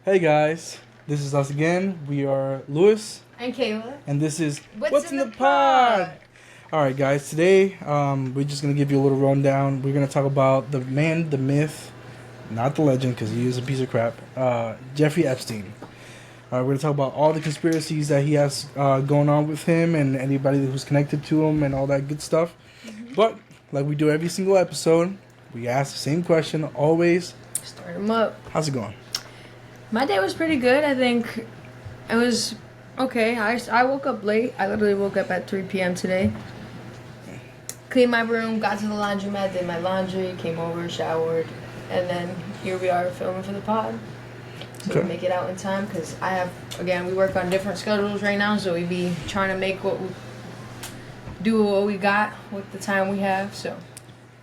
Hey guys, this is us again. We are Louis, And Kayla. and this is What's in the pod? Alright, guys, today we're just going to give you a little rundown. We're going to talk about the man, the myth, not the legend because he is a piece of crap, Jeffrey Epstein. We're going to talk about all the conspiracies that he has going on with him and anybody who's connected to him and all that good stuff. But, like we do every single episode, we ask the same question always. Start him up. How's it going? My day was pretty good. I think it was okay. I woke up late. I literally woke up at 3 p.m. today. Cleaned my room, got to the laundromat, did my laundry, came over, showered, and then here we are filming for the pod. So we make it out in time because we work on different schedules right now, so we be trying to make do what we got with the time we have. So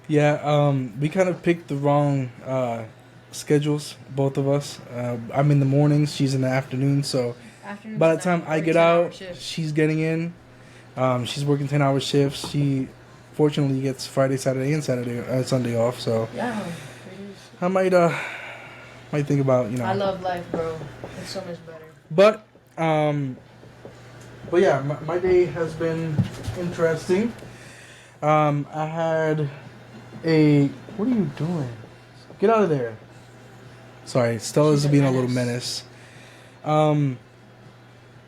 yeah, we kind of picked the wrong schedules, both of us. I'm in the mornings, she's in the afternoon, so by the time I get out, she's getting in. She's working 10-hour shifts. She fortunately gets Friday, Saturday, and Sunday off, so yeah, I might think about, I love life, bro. It's so much better. But yeah, my day has been interesting. I had what are you doing? Get out of there. Sorry, Stella's being a little menace. I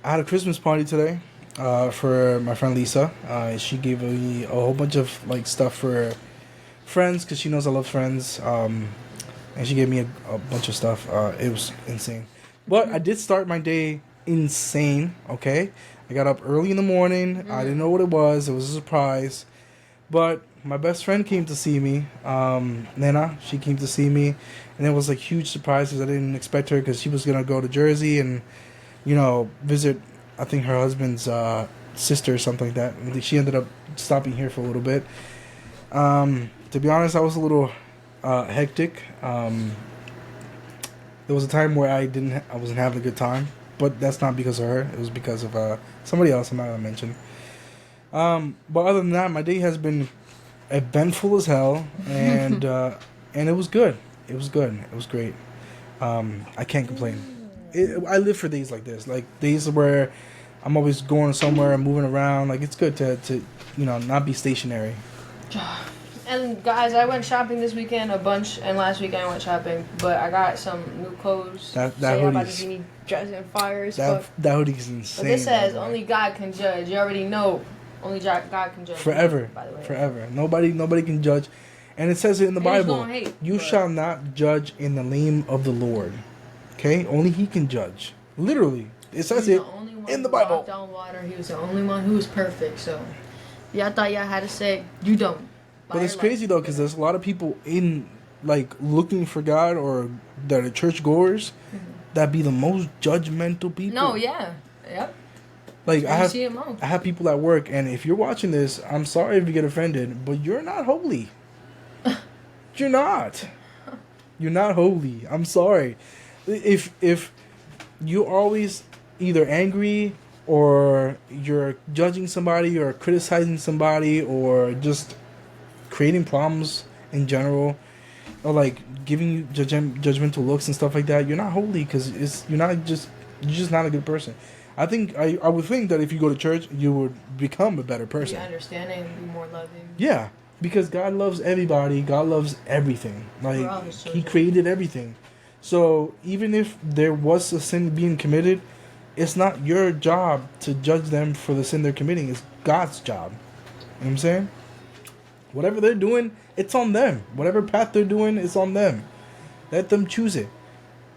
had a Christmas party today for my friend Lisa. She gave me a whole bunch of stuff for friends because she knows I love friends. And she gave me a bunch of stuff. It was insane. But I did start my day insane, okay? I got up early in the morning. I didn't know what it was. It was a surprise. But my best friend came to see me. Nana, she came to see me. And it was like huge surprise because I didn't expect her because she was going to go to Jersey and, visit, I think, her husband's sister or something like that. And she ended up stopping here for a little bit. To be honest, I was a little hectic. There was a time where I wasn't having a good time. But that's not because of her. It was because of somebody else I'm not going to mention. But other than that, my day has been eventful as hell. And and it was good. It was good. It was great. I can't complain. I live for days like this. Like days where I'm always going somewhere and moving around. Like it's good to not be stationary. And guys, I went shopping this weekend a bunch, and last weekend I went shopping. But I got some new clothes. That so hoodie's about to see me dressing in fires. That hoodie's insane. But this says only God can judge. You already know. Only God can judge. Forever. By the way. Forever. Nobody can judge. And it says it in the Bible. You shall not judge in the name of the Lord. Okay? Only He can judge. Literally. It says it in the Bible. Walked on water. He was the only one who was perfect. So, yeah, I thought y'all had to say you don't. But it's crazy though, because there's a lot of people in looking for God or that are church goers that be the most judgmental people. No, yeah, yep. Like I have people at work, and if you're watching this, I'm sorry if you get offended, but you're not holy. You're not. You're not holy. I'm sorry. If you're always either angry or you're judging somebody or criticizing somebody or just creating problems in general, or giving you judgmental looks and stuff like that, you're not holy because you're just not a good person. I think I would think that if you go to church, you would become a better person. Be understanding, be more loving. Yeah, because God loves everybody. God loves everything. He created everything. So even if there was a sin being committed, it's not your job to judge them for the sin they're committing. It's God's job. You know what I'm saying? Whatever they're doing, it's on them. Whatever path they're doing, it's on them. Let them choose it.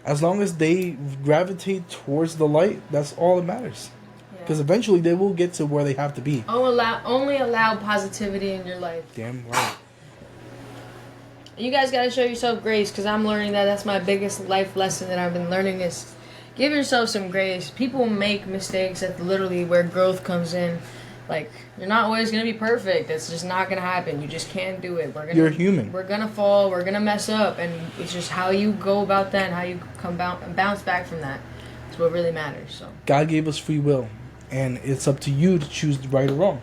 As long as they gravitate towards the light, that's all that matters. Because eventually they will get to where they have to be. Only allow positivity in your life. Damn right. You guys got to show yourself grace, because I'm learning that's my biggest life lesson that I've been learning is give yourself some grace. People make mistakes. That's literally where growth comes in. You're not always going to be perfect. It's just not going to happen. You just can't do it. You're human. We're going to fall. We're going to mess up. And it's just how you go about that and how you bounce back from that. It's what really matters. So God gave us free will. And it's up to you to choose right or wrong.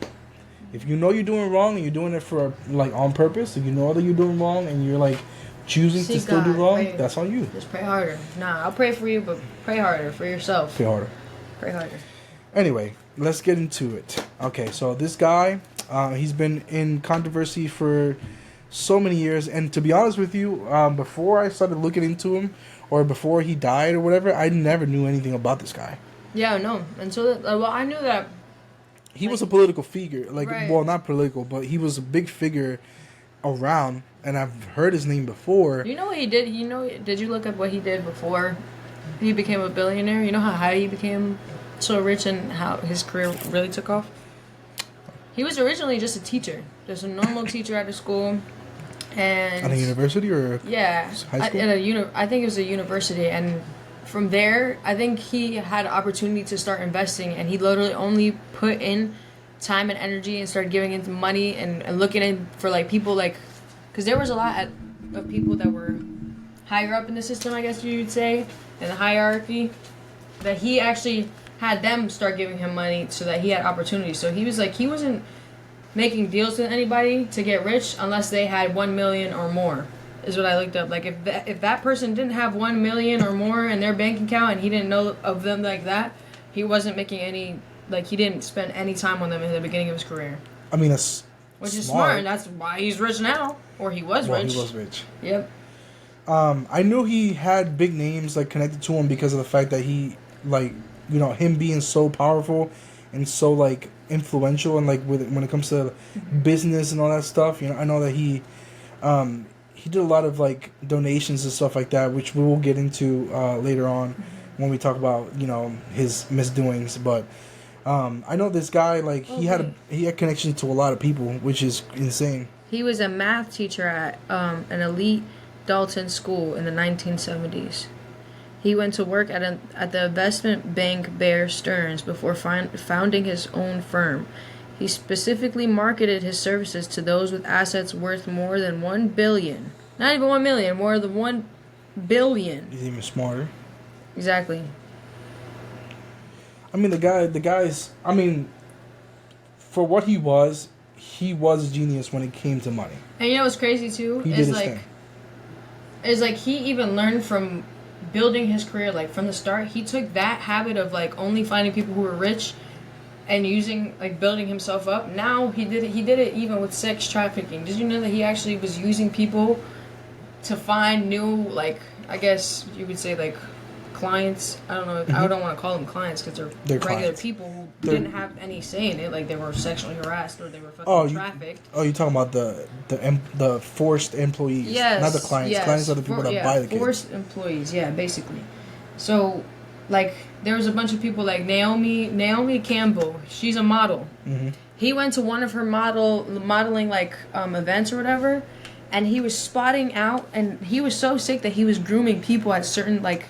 If you know you're doing wrong and you're doing it for on purpose, if you know that you're doing wrong and you're choosing to Seek still do God, wrong, pray. that's on you. Just pray harder. Nah, I'll pray for you, but pray harder for yourself. Pray harder. Pray harder. Anyway, let's get into it. Okay, so this guy, he's been in controversy for so many years, and to be honest with you, before I started looking into him, or before he died or whatever, I never knew anything about this guy. Yeah, no. And so, well, I knew that. He was a political figure, Right. well, not political, but he was a big figure around, and I've heard his name before. You know what he did? Did you look up what he did before he became a billionaire? You know how high he became so rich and how his career really took off? He was originally just a teacher. Just a normal teacher at a school. And At a university or yeah, high school? I think it was a university, and from there, I think he had an opportunity to start investing, and he literally only put in time and energy and started giving into money and looking in for like people like, because there was a lot of people that were higher up in the system, I guess you would say, in the hierarchy, that he actually had them start giving him money so that he had opportunities. So he was like, he wasn't making deals with anybody to get rich unless they had 1 million or more, is what I looked up. Like if that person didn't have 1 million or more in their bank account and he didn't know of them like that, he wasn't making any, like he didn't spend any time on them in the beginning of his career. I mean, that's which is smart, and that's why he's rich now, or he was rich. He was rich. Yep. I knew he had big names like connected to him because of the fact that he, like, you know, him being so powerful and so like influential, and like when it comes to business and all that stuff. You know, I know that he did a lot of like donations and stuff like that, which we will get into later on when we talk about, you know, his misdoings. But I know this guy, like he had connections to a lot of people, which is insane. He was a math teacher at an elite Dalton school in the 1970s. He went to work at the investment bank Bear Stearns before founding his own firm. He specifically marketed his services to those with assets worth more than 1 billion. Not even 1 million, more than 1 billion. He's even smarter. Exactly. I mean, the guy's, I mean, for what he was a genius when it came to money. And you know what's crazy too? He did his thing. Is like he even learned from building his career, like from the start. He took that habit of like only finding people who were rich and using, like, building himself up. Now he did it even with sex trafficking. Did you know that he actually was using people to find new, like, I guess you would say, like, clients? I don't know. I don't want to call them clients because they're regular clients. people who didn't have any say in it. Like, they were sexually harassed or they were fucking trafficked. You're talking about the forced employees. Yes. Not the clients. Yes. Clients are the people that buy the kids. Forced employees, yeah, basically. So, like, there was a bunch of people like Naomi Campbell. She's a model. Mm-hmm. He went to one of her modeling, like, events or whatever, and he was spotting out, and he was so sick that he was grooming people at certain, like,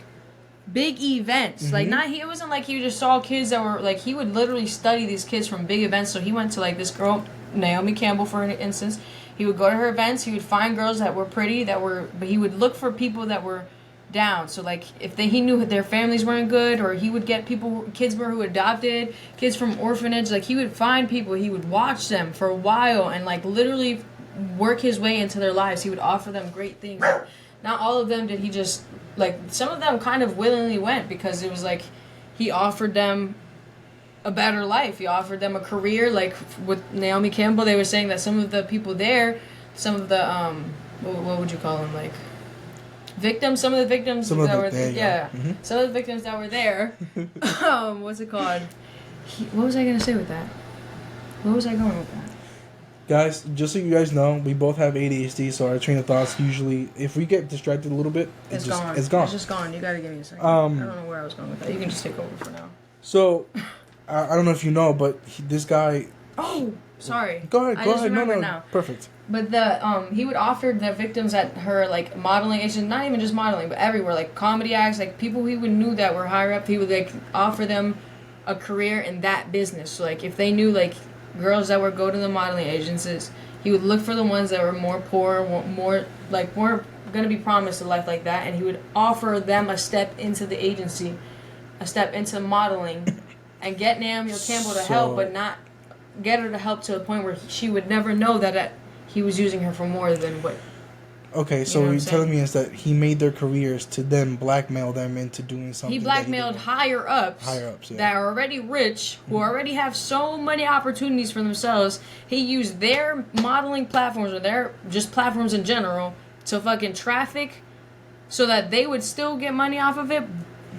big events. Mm-hmm. Like, it wasn't like he just saw kids that were, like, he would literally study these kids from big events. So he went to, like, this girl, Naomi Campbell, for instance. He would go to her events. He would find girls that were pretty, but he would look for people that were down. So, like, if he knew their families weren't good, or he would get kids who adopted, kids from orphanage, like, he would find people, he would watch them for a while and, like, literally work his way into their lives. He would offer them great things. Not all of them did he just, like, some of them kind of willingly went because it was like he offered them a better life. He offered them a career. Like with Naomi Campbell, they were saying that some of the people there, some of the what would you call them, like victims? Some of the victims that were there, yeah. Mm-hmm. Some of the victims that were there. What's it called? What was I gonna say with that? Where was I going with that? Guys, just so you guys know, we both have ADHD, so our train of thoughts usually, if we get distracted a little bit, it's gone. It's just gone. You gotta give me a second. I don't know where I was going with that. You can just take over for now. So, I don't know if you know, but this guy... Oh, sorry. Go ahead. No, now. Perfect. But he would offer the victims at her, like, modeling agents, not even just modeling, but everywhere, like, comedy acts, like, people he knew that were higher up, he would, like, offer them a career in that business. So, like, if they knew, like, girls that would go to the modeling agencies, he would look for the ones that were more poor, more going to be promised a life like that, and he would offer them a step into the agency, a step into modeling, and get Naomi Campbell to help, but not get her to help to a point where she would never know that he was using her for more than what Okay, so You know what what I'm you're telling saying? me is that he made their careers to then blackmail them into doing something. He that blackmailed didn't higher ups, Higher ups, yeah. that are already rich, who already have so many opportunities for themselves. He used their modeling platforms, or their just platforms in general, to fucking traffic, so that they would still get money off of it,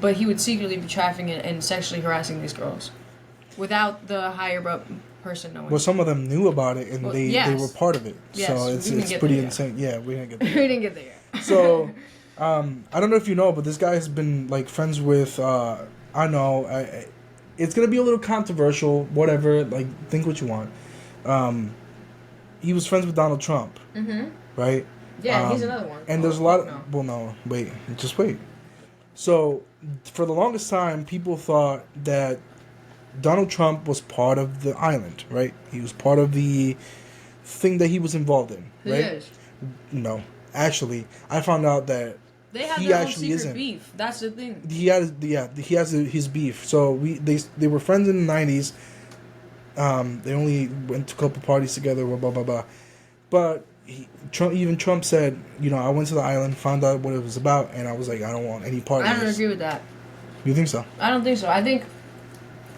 but he would secretly be trafficking and sexually harassing these girls without the higher up person knowing. Well, some of them knew about it and Well, they were yes. part of it. Yes, So we it's didn't get pretty there yet. insane. Yeah, we didn't get We there. didn't get there yet. So, I don't know if you know, but this guy has been like friends with. I know it's gonna be a little controversial. Whatever, like think what you want. He was friends with Donald Trump, right? Yeah, he's another one. And there's a lot of. Well, no, wait, just wait. So, for the longest time, people thought that Donald Trump was part of the island, right? He was part of the thing that he was involved in, right? He is. No, actually, I found out that They have he their own actually secret isn't. beef. That's the thing. He has his beef. So they were friends in the '90s. They only went to a couple parties together. Blah blah blah blah. But Trump said, I went to the island, found out what it was about, and I was like, I don't want any part I of don't this. agree with that. You think so? I don't think so. I think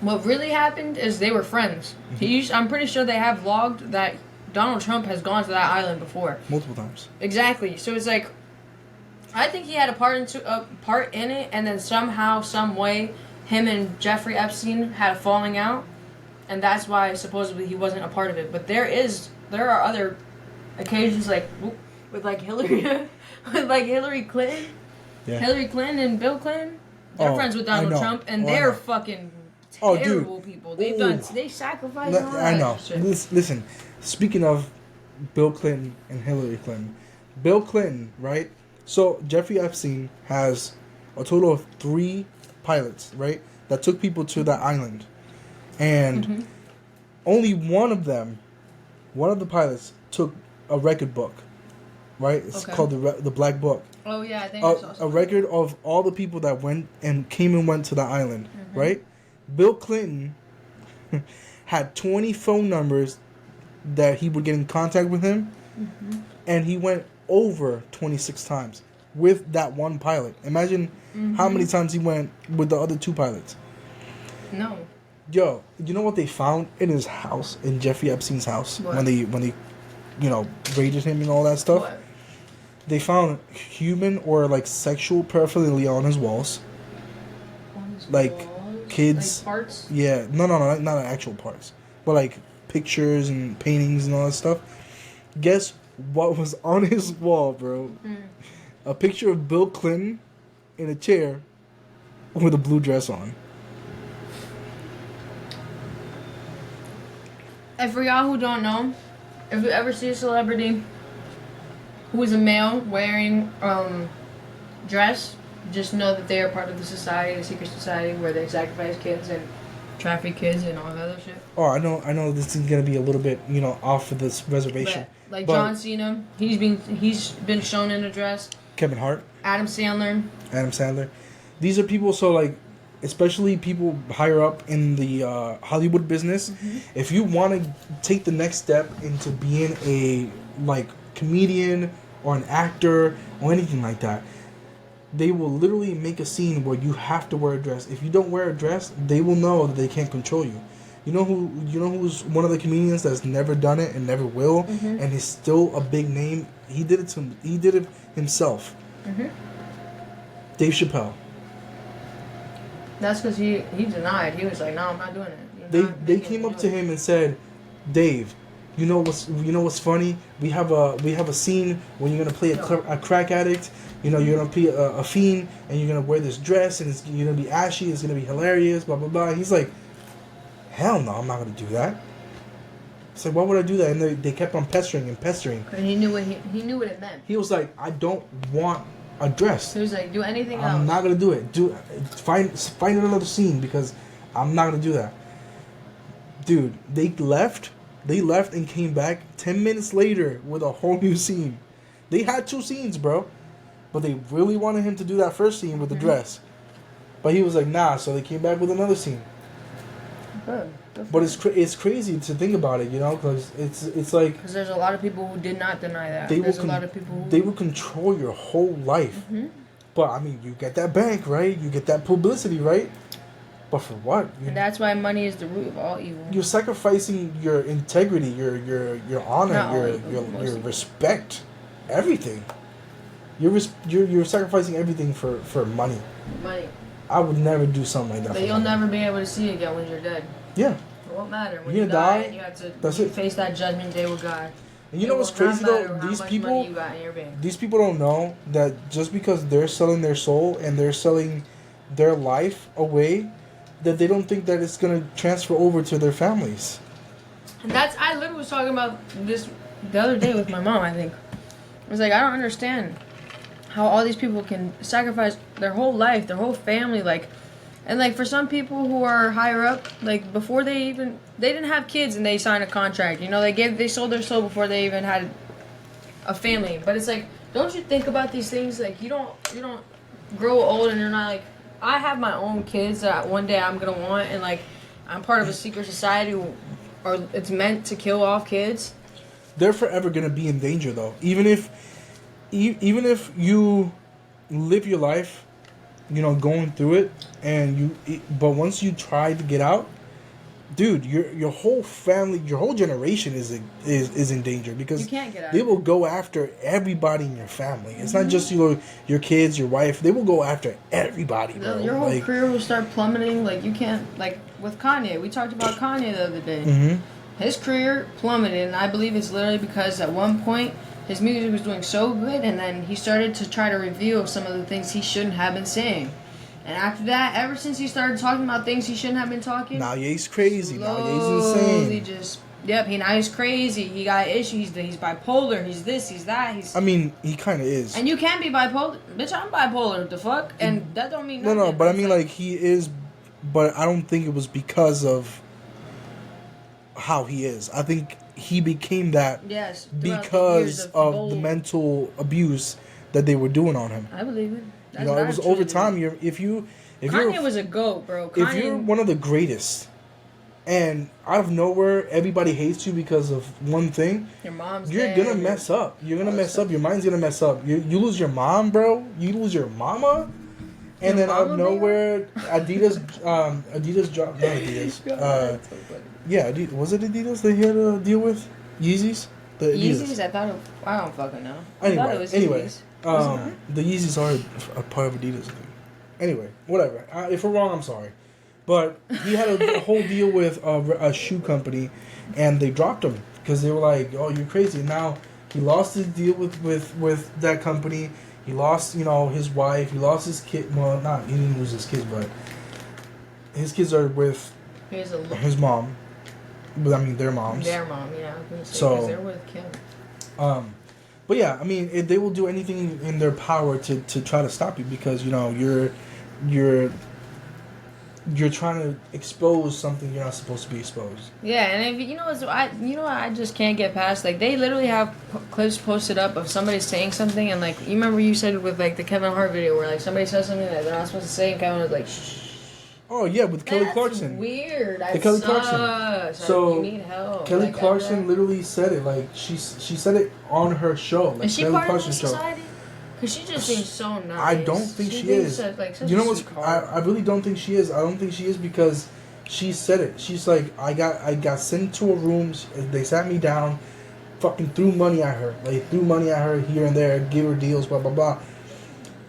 what really happened is they were friends. I'm pretty sure they have logged that Donald Trump has gone to that island before. Multiple times. Exactly. So it's like, I think he had a part in it, and then somehow, some way, him and Jeffrey Epstein had a falling out, and that's why supposedly he wasn't a part of it. But there are other occasions with Hillary Clinton. Yeah. Hillary Clinton and Bill Clinton, they're friends with Donald Trump, and they're fucking terrible people. They sacrificed all that I know. shit. Listen, speaking of Bill Clinton and Hillary Clinton, Bill Clinton, right? So Jeffrey Epstein has a total of 3 pilots, right, that took people to that island, and only one of the pilots took a record book, right? It's called the Black Book. Oh yeah, I think I saw A record of all the people that came and went to the island, right? Bill Clinton had 20 phone numbers that he would get in contact with him, and he went over 26 times with that one pilot. Imagine how many times he went with the other 2 pilots. No. Yo, you know what they found in his house, in Jeffrey Epstein's house, What? when they raided him and all that stuff? What? They found human or sexual paraphernalia on his walls. On his Like, walls? kids. Like parts? Yeah, no, not actual parts, but pictures and paintings and all that stuff. Guess what was on his wall, bro? A picture of Bill Clinton in a chair with a blue dress on. And for y'all who don't know, if you ever see a celebrity who is a male wearing dress, just know that they are part of the society, the secret society, where they sacrifice kids and traffic kids and all that other shit. Oh, I know this is gonna be a little bit, off of this reservation. But, But- John Cena, he's been shown in a dress. Kevin Hart, Adam Sandler. Adam Sandler. These are people, especially people higher up in the Hollywood business. If you want to take the next step into being a comedian or an actor or anything like that, they will literally make a scene where you have to wear a dress. If you don't wear a dress, they will know that they can't control you. You know who's one of the comedians that's never done it and never will, and he's still a big name. He did it himself. Dave Chappelle. That's because he denied. He was like, "No, I'm not doing it." They came up to him and said, "Dave, you know what's funny? We have a scene when you're gonna play a crack addict. You're gonna play a fiend, and you're gonna wear this dress, and you're gonna be ashy. It's gonna be hilarious. Blah blah blah." He's like, "Hell no, I'm not gonna do that." It's like, why would I do that? And they kept on pestering. And he knew what it meant. He was like, "I don't want a dress. So he was like, "Do anything else." I'm not gonna do it. Find another scene because I'm not gonna do that." Dude, they left and came back 10 minutes later with a whole new scene. They had 2 scenes, bro, but they really wanted him to do that first scene with the dress. But he was like, nah. So they came back with another scene. Good. But it's crazy to think about it, you know, because it's like because there's a lot of people who did not deny that. There's a lot of people who they will control your whole life. Mm-hmm. But I mean, you get that bank, right? You get that publicity, right? But for what? And that's why money is the root of all evil. You're sacrificing your integrity, your honor, Not all your respect, everything. You're sacrificing everything for money. Money. I would never do something like that. But you'll never be able to see it again when you're dead. Yeah. It won't matter. When you die, and you have to face that judgment day with God. And you know what's crazy though? These people don't know that just because they're selling their soul and they're selling their life away, that they don't think that it's gonna transfer over to their families. And I literally was talking about this the other day with my mom. I think I was like, I don't understand how all these people can sacrifice their whole life, their whole family, like. And, like, for some people who are higher up, like, before they didn't have kids and they signed a contract. You know, they sold their soul before they even had a family. But it's like, don't you think about these things? Like, you don't grow old and you're not like, I have my own kids that one day I'm going to want. And, like, I'm part of a secret society or it's meant to kill off kids. They're forever going to be in danger, though. Even if you live your life, you know, going through it, but once you try to get out, dude, your whole family, your whole generation is in danger because you can't get out. They will go after everybody in your family. It's not just your kids, your wife. They will go after everybody, bro. Your whole career will start plummeting. Like you can't, like with Kanye. We talked about Kanye the other day. Mm-hmm. His career plummeted, and I believe it's literally because at one point his music was doing so good, and then he started to try to reveal some of the things he shouldn't have been saying. And after that, ever since he started talking about things he shouldn't have been talking... Now he's crazy. Now he's insane. Now he's crazy. He got issues. He's bipolar. He's this, he's that. I mean, he kind of is. And you can be bipolar. Bitch, I'm bipolar. What the fuck? And that don't mean nothing. No, but I mean, like, he is... But I don't think it was because of how he is. I think he became that because of the mental abuse that they were doing on him. I believe it. You know, it was over time. Kanye was a GOAT, bro. If you're one of the greatest, and out of nowhere everybody hates you because of one thing, you're gonna mess up. You're gonna mess up. Your mind's gonna mess up. You lose your mom, bro. You lose your mama, and then out of nowhere, Adidas dropped. Not Adidas. Yeah, was it Adidas that he had to deal with? Yeezys. The Yeezys. I don't fucking know. I thought it was Yeezys. The Yeezys are a part of Adidas. Anyway, whatever. If we're wrong, I'm sorry. But he had a whole deal with a shoe company, and they dropped him because they were like, "Oh, you're crazy." And now he lost his deal with that company. He lost, his wife. He lost his kid. Well, he didn't lose his kids, but his kids are with his mom. But I mean, their moms. Their mom, yeah. So they're with Kim. But yeah, I mean, they will do anything in their power to try to stop you because you're trying to expose something you're not supposed to be exposed. Yeah, and if I just can't get past. Like they literally have clips posted up of somebody saying something, and like you remember you said with like the Kevin Hart video where like somebody says something that they're not supposed to say, and Kevin was like, shh. Oh yeah, with Kelly Clarkson. That's weird. Kelly Clarkson. So you need help. Kelly Clarkson literally said it. Like she said it on her show. Like is she Kelly part Clarkson's of the society? Because she just seems so nice. I don't think she is. You know what's? I really don't think she is. I don't think she is because she said it. She's like, I got sent to a room. They sat me down, fucking threw money at her. Like threw money at her here and there, gave her deals, blah blah blah.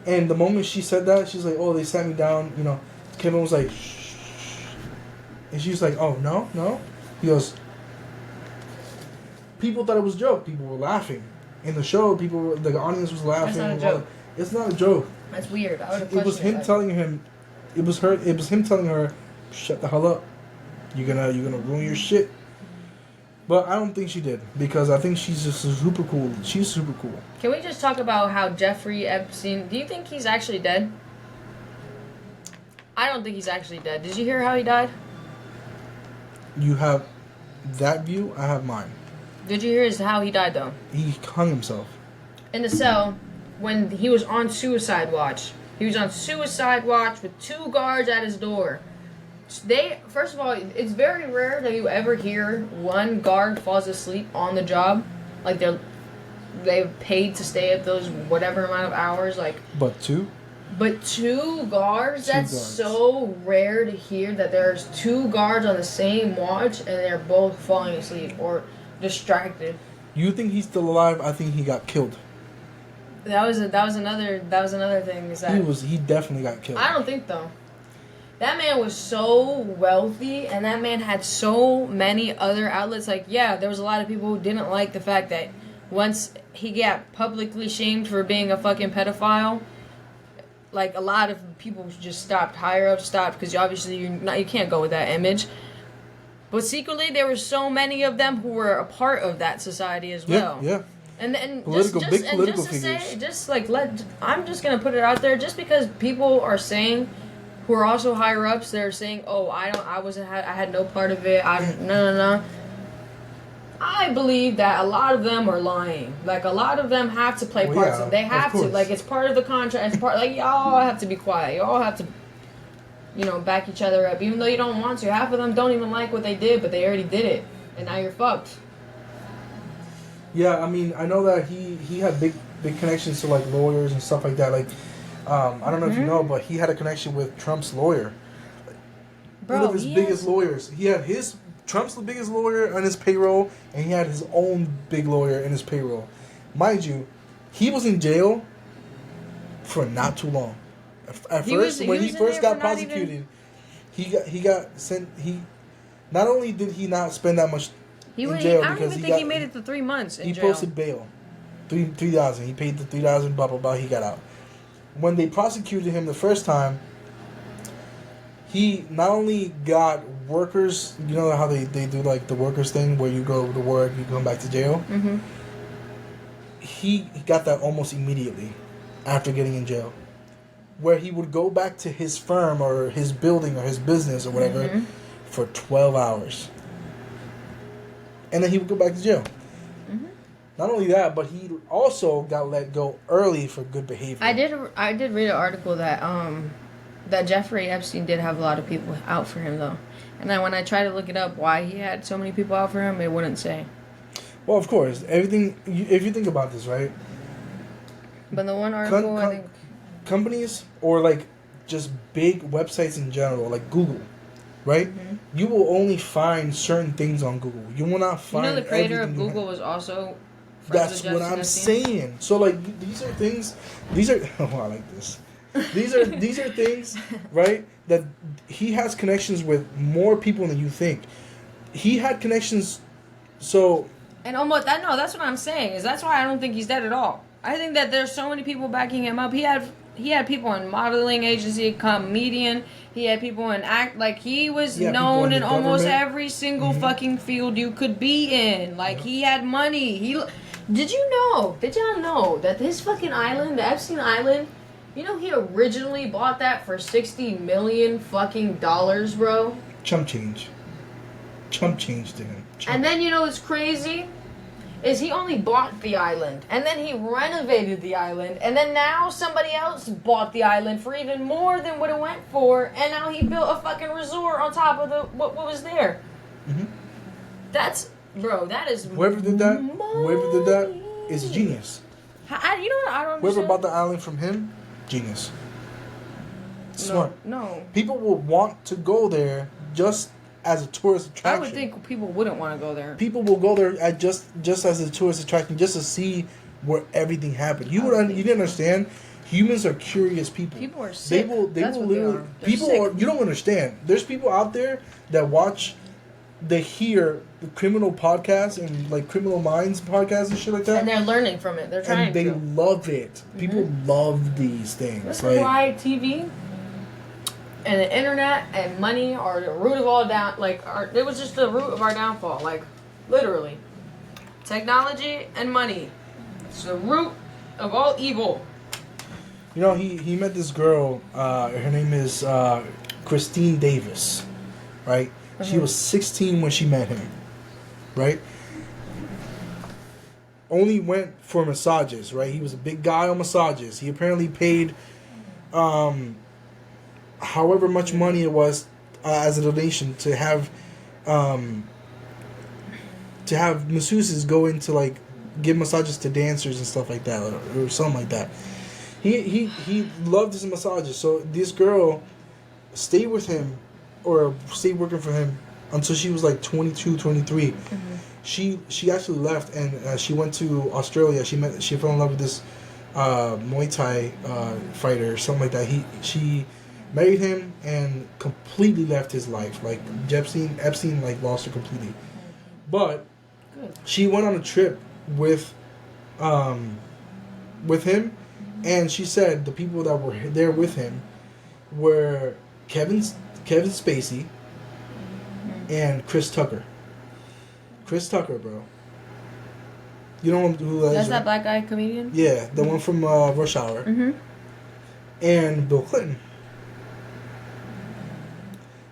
And the moment she said that, she's like, oh, they sat me down. Kevin was like, shh. And she was like, oh, no. He goes, people thought it was a joke. People were laughing. In the show, the audience was laughing. That's not a joke. It's not a joke. That's weird. It was him telling him, it was him telling her, shut the hell up. You're gonna ruin your shit. But I don't think she did because I think she's just super cool. She's super cool. Can we just talk about how Jeffrey Epstein, do you think he's actually dead? I don't think he's actually dead. Did you hear how he died? You have that view. I have mine. Did you hear how he died, though? He hung himself. In the cell when he was on suicide watch. He was on suicide watch with 2 guards at his door. First of all, it's very rare that you ever hear one guard falls asleep on the job, like they've paid to stay at those whatever amount of hours, like. But two guards, that's guards. so rare to hear that there's two guards on the same watch and they're both falling asleep or distracted. You think he's still alive? I think he got killed. That was another thing. Is that He definitely got killed. I don't think though. That man was so wealthy, and that man had so many other outlets. Like, yeah, there was a lot of people who didn't like the fact that once he got publicly shamed for being a fucking pedophile, like a lot of people just stopped. Higher up stopped because obviously you can't go with that image. But secretly, there were so many of them who were a part of that society as well. Yeah. And big political figures. I'm just gonna put it out there. Just because people are saying, who are also higher ups, they're saying, "Oh, I had no part of it." No. I believe that a lot of them are lying. Like, a lot of them have to play parts, and they have to. Like, it's part of the contract. It's part, like, y'all have to be quiet. Y'all have to, back each other up. Even though you don't want to. Half of them don't even like what they did, but they already did it. And now you're fucked. Yeah, I mean, I know that he had big connections to, like, lawyers and stuff like that. Like, I don't know if you know, but he had a connection with Trump's lawyer. One of his biggest lawyers. He had Trump's the biggest lawyer on his payroll, and he had his own big lawyer in his payroll. Mind you, he was in jail for not too long. At first, when he first got prosecuted, he got sent. Not only did he not spend that much in jail, I don't even think he made it to 3 months in jail. He posted bail, $3,000. He paid the $3,000. Blah blah blah. He got out. When they prosecuted him the first time, he not only got workers, you know how they do like the workers thing where you go to work, you come back to jail? Mm-hmm. He got that almost immediately after getting in jail. Where he would go back to his firm or his building or his business or whatever for 12 hours. And then he would go back to jail. Mm-hmm. Not only that, but he also got let go early for good behavior. I did read an article that Jeffrey Epstein did have a lot of people out for him, though. And then when I tried to look it up, why he had so many people out for him, it wouldn't say. Well, of course. Everything, if you think about this, right? But the one article, I think... Companies, or like just big websites in general, like Google, right? Mm-hmm. You will only find certain things on Google. You will not find the creator of Google was also... That's what I'm saying. So, like, these are things... Oh, I like this. These are things, right, that he has connections with more people than you think. He had connections, so... And almost, that's what I'm saying, is that's why I don't think he's dead at all. I think that there's so many people backing him up. He had people in modeling agency, comedian, he had people in like, he was known in almost every single fucking field you could be in. Like, he had money. Did y'all know that his fucking island, the Epstein Island... You know he originally bought that for $60 million fucking dollars, bro? Chump change to him. And then you know what's crazy? Is he only bought the island. And then he renovated the island. And then now somebody else bought the island for even more than what it went for. And now he built a fucking resort on top of what was there. Mm-hmm. That is Whoever did that is genius. You know what? I don't understand. Whoever bought the island from him, genius. Smart. No. People will want to go there just as a tourist attraction. I would think people wouldn't want to go there. People will go there just as a tourist attraction, just to see where everything happened. You didn't understand. Humans are curious people. People are sick. They will literally. People are. You don't understand. There's people out there that watch. They hear the criminal podcasts and like Criminal Minds podcasts and shit like that, and they're learning from it. They're trying to. And they love it. Mm-hmm. People love these things. This is why TV and the internet and money are the root of all it was just the root of our downfall. Like, literally, technology and money. It's the root of all evil. You know, he met this girl. Her name is Christine Davis, right? Mm-hmm. She was 16 when she met him, right? Only went for massages, right? He was a big guy on massages. He apparently paid, however much money it was, as a donation to have masseuses go into like give massages to dancers and stuff like that, or something like that. He loved his massages, so this girl stayed with him or stayed working for him until she was like 22, 23. She actually left and she went to Australia. She fell in love with this Muay Thai fighter or something like that. She married him and completely left his life. Like Epstein like lost her completely. But she went on a trip with him, and she said the people that were there with him were Kevin Spacey and Chris Tucker. Chris Tucker, bro. You know who that is? That's that black guy comedian? Yeah, the one from Rush Hour. And Bill Clinton.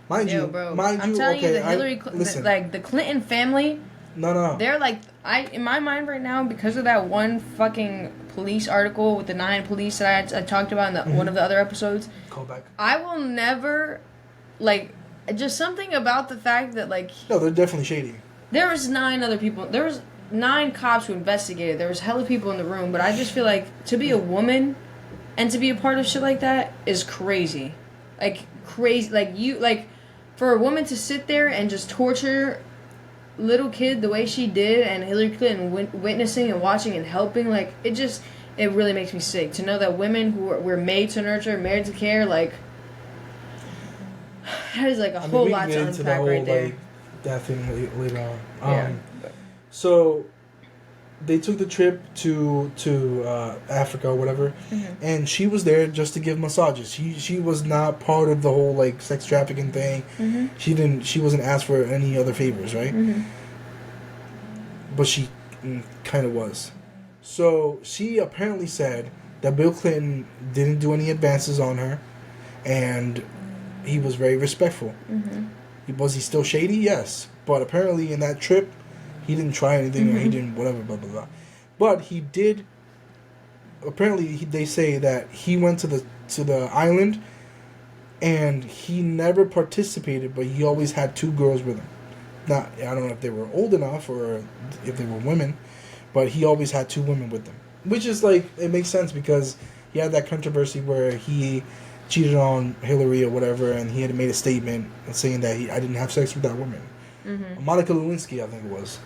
Mind you, I'm telling you, the Hillary Clinton, like the Clinton family. No. They're like, in my mind right now, because of that one fucking police article with the 9 police that I talked about in one of the other episodes. Call back. I will never, like, just something about the fact that, like... No, they're definitely shady. There was 9 other people. There was 9 cops who investigated. There was hella people in the room, but I just feel like to be a woman and to be a part of shit like that is crazy. Like, crazy. Like, for a woman to sit there and just torture little kid the way she did, and Hillary Clinton witnessing and watching and helping, like, it really makes me sick to know that women who were made to nurture, married to care, like, that is like a whole lot to unpack right there. Like, that thing later on. So they took the trip to Africa or whatever, and she was there just to give massages. She was not part of the whole like sex trafficking thing. She wasn't asked for any other favors, right? But she kind of was. So she apparently said that Bill Clinton didn't do any advances on her, and he was very respectful. Was he still shady? Yes, but apparently in that trip, he didn't try anything or he didn't whatever, blah, blah, blah. But he did, apparently they say that he went to the island and he never participated, but he always had 2 girls with him. Not, I don't know if they were old enough or if they were women, but he always had 2 women with him. Which is like, it makes sense because he had that controversy where he cheated on Hillary or whatever, and he had made a statement saying that I didn't have sex with that woman. Monica Lewinsky, I think it was.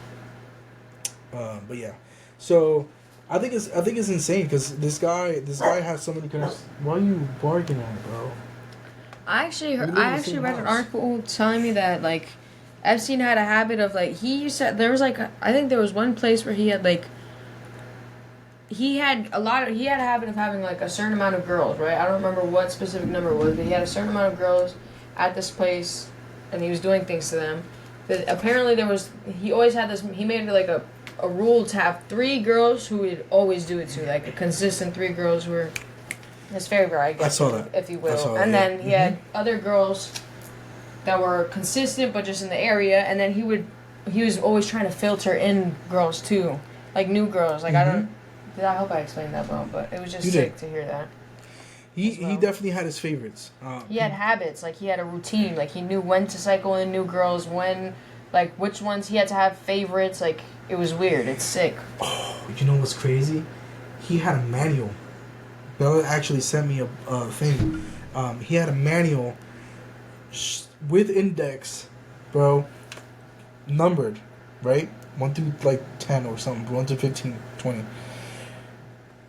But yeah, so I think it's insane because this guy has so many connections. Why are you barking at it, bro? I actually read an article telling me that like Epstein had a habit of like he used to, there was like I think there was one place where he had like he had a habit of having like a certain amount of girls, right? I don't remember what specific number it was, but he had a certain amount of girls at this place, and he was doing things to them. But apparently he always had this, he made like a rule to have 3 girls who would always do it to, like a consistent 3 girls who were his favorite, I guess, I saw that. if you will. And then he had other girls that were consistent but just in the area, and then he was always trying to filter in girls too, like new girls. Like I hope I explained that well, but it was just sick to hear that. He definitely had his favorites. He had habits, like he had a routine, like he knew when to cycle in new girls, when, like which ones he had to have favorites. Like it was weird. It's sick. Oh, you know what's crazy? He had a manual. Bella actually sent me a thing. He had a manual with index, bro, numbered, right? 1 through like 10 or something, 1 to 15, 20.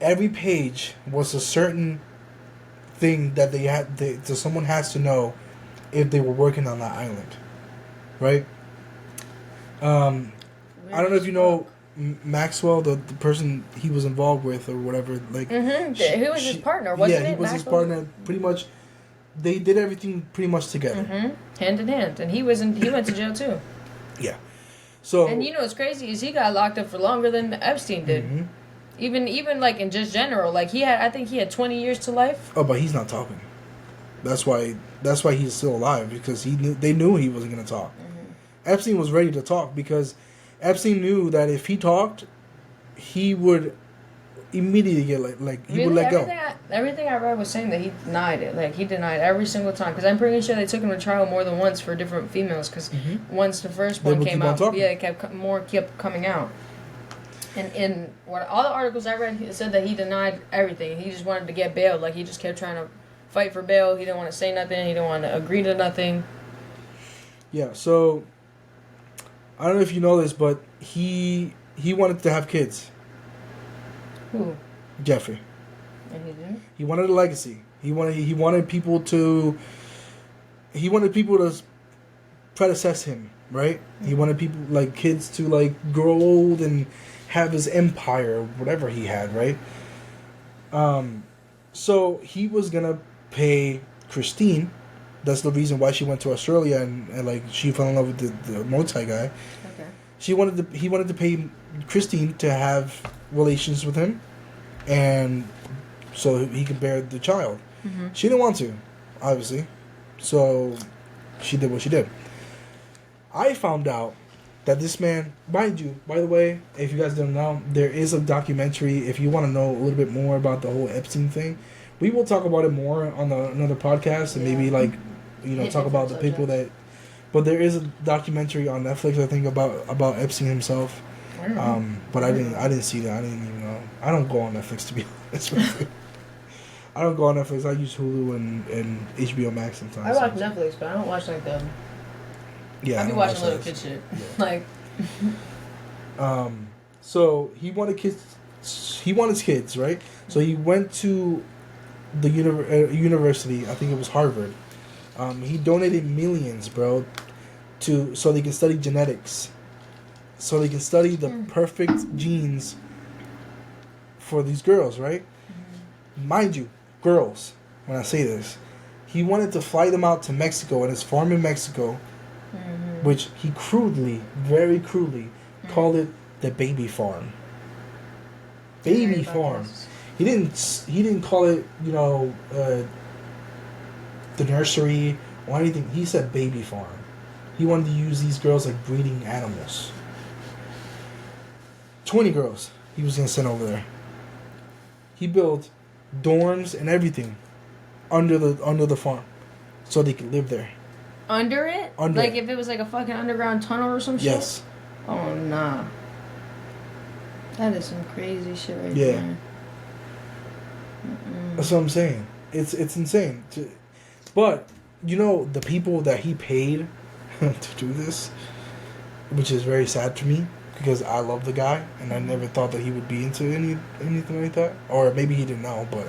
Every page was a certain thing that someone has to know if they were working on that island, right? I don't know if you know Maxwell, the person he was involved with or whatever. Like, who was his partner? Wasn't it? Yeah, he was his partner. Pretty much, they did everything pretty much together, hand in hand, and he went to jail too. Yeah. So and you know what's crazy is he got locked up for longer than Epstein did. Even like in just general, like I think he had 20 years to life. Oh, but he's not talking. That's why he's still alive, because they knew he wasn't going to talk. Epstein was ready to talk because Epstein knew that if he talked, he would immediately get he would let go. Everything I read was saying that he denied it. Like, he denied every single time. Because I'm pretty sure they took him to trial more than once for different females. Because once the first one came out, it kept coming out. And in all the articles I read, it said that he denied everything. He just wanted to get bail. Like, he just kept trying to fight for bail. He didn't want to say nothing. He didn't want to agree to nothing. Yeah, so I don't know if you know this, but he wanted to have kids. Who? Jeffrey. And he didn't? He wanted a legacy. He wanted people to predecess him, right? Mm-hmm. He wanted people like kids to like grow old and have his empire, whatever he had, right? So he was gonna pay Christine. That's the reason why she went to Australia and like she fell in love with the multi guy. Okay. He wanted to pay Christine to have relations with him, and so he could bear the child. Mm-hmm. She didn't want to, obviously, so she did what she did. I found out that this man, mind you, by the way, if you guys don't know, there is a documentary. If you want to know a little bit more about the whole Epstein thing, we will talk about it more on another podcast and maybe like, talk about the people that. But there is a documentary on Netflix, I think, about Epstein himself. But I didn't see that. I didn't even know. I don't go on Netflix, to be honest with you. I don't go on Netflix. I use Hulu and HBO Max sometimes. I watch Netflix, but I don't watch like the. Yeah, I be watching little kid shit. Yeah. Like. So he wanted kids. He wanted kids, right? So he went to the university. I think it was Harvard. He donated millions, bro, so they can study genetics, so they can study the perfect genes for these girls, right? Mm-hmm. Mind you, girls. When I say this, he wanted to fly them out to Mexico and his farm in Mexico, which he very crudely, called it the baby farm. Baby farm. He didn't call it, the nursery or anything. He said baby farm. He wanted to use these girls like breeding animals. 20 girls he was gonna send over there. He built dorms and everything under the farm so they could live there. Under it? Like if it was like a fucking underground tunnel or some shit? Yes. Oh nah. That is some crazy shit right there. That's what I'm saying. It's insane. But, the people that he paid to do this, which is very sad to me, because I love the guy, and I never thought that he would be into anything like that. Or maybe he didn't know, but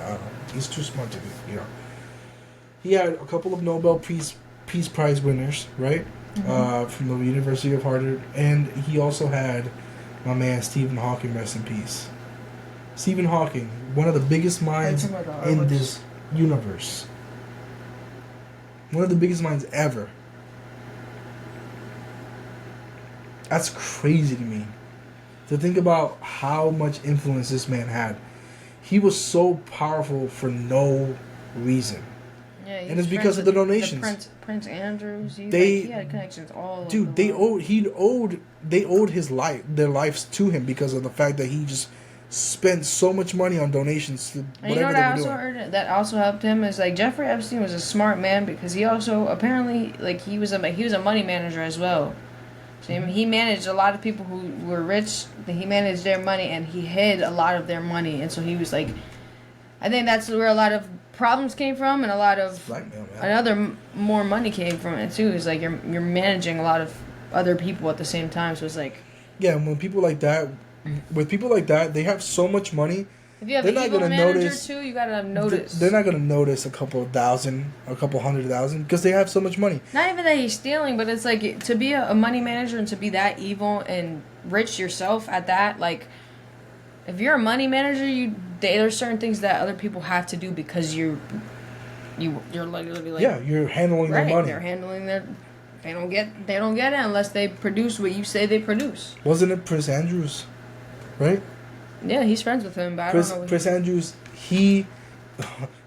he's too smart to be, He had a couple of Nobel Peace Prize winners, right? From the University of Harvard. And he also had my man Stephen Hawking, rest in peace. Stephen Hawking, one of the biggest minds in this universe. One of the biggest minds ever. That's crazy to me. To think about how much influence this man had. He was so powerful for no reason. Yeah, and it's because of the donations. Prince Andrews. He had connections all over. Dude, they owed their lives to him because of the fact that he just spent so much money on donations to whatever they were doing. Heard that also helped him is like Jeffrey Epstein was a smart man because he also apparently he was a money manager as well. So he managed a lot of people who were rich. He managed their money and he hid a lot of their money, and so he was like, I think that's where a lot of problems came from, and a lot of another more money came from it too. It's like you're managing a lot of other people at the same time, so it's like when people like that. With people like that, they have so much money. If you have an evil manager too, you gotta notice. They're not gonna notice a couple hundred thousand, because they have so much money. Not even that he's stealing, but it's like to be a money manager and to be that evil and rich yourself at that. Like, if you're a money manager, there's certain things that other people have to do because you're literally like you're handling their money. They're handling their. They don't get it unless they produce what you say they produce. Wasn't it Prince Andrews? Right? Yeah, he's friends with him, but I don't know. Prince Andrews,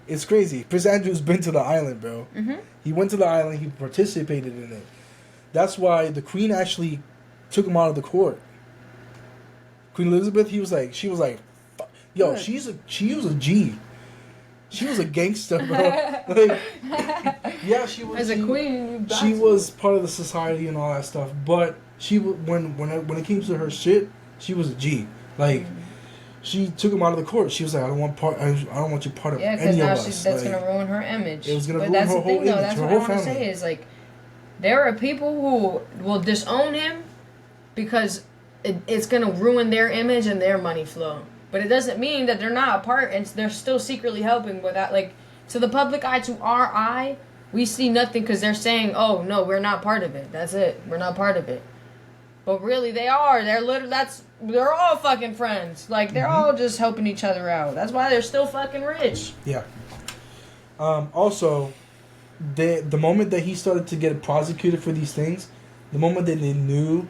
it's crazy. Prince Andrews been to the island, bro. Mm-hmm. He went to the island. He participated in it. That's why the Queen actually took him out of the court. Queen Elizabeth, she was like, Yo, Good. she was a G. She was a gangster, bro. Like, yeah, she was. As a queen, you got She to. was part of the society and all that stuff. But when it came to her shit, she was a G. Like, she took him out of the court. She was like, I don't want you part of Yeah, because any of now us. that's Like, gonna ruin her image. it was gonna but ruin that's her the whole thing, though. image, That's her what whole I want to family. say is like, there are people who will disown him because it's gonna ruin their image and their money flow. But it doesn't mean that they're not a part and they're still secretly helping without like to the public eye, to our eye, we see nothing because they're saying, "Oh no, we're not part of it. That's it. We're not part of it." But really, they are. They're literally they're all fucking friends. Like they're all just helping each other out. That's why they're still fucking rich. Yeah. Also, the moment that he started to get prosecuted for these things, the moment that they knew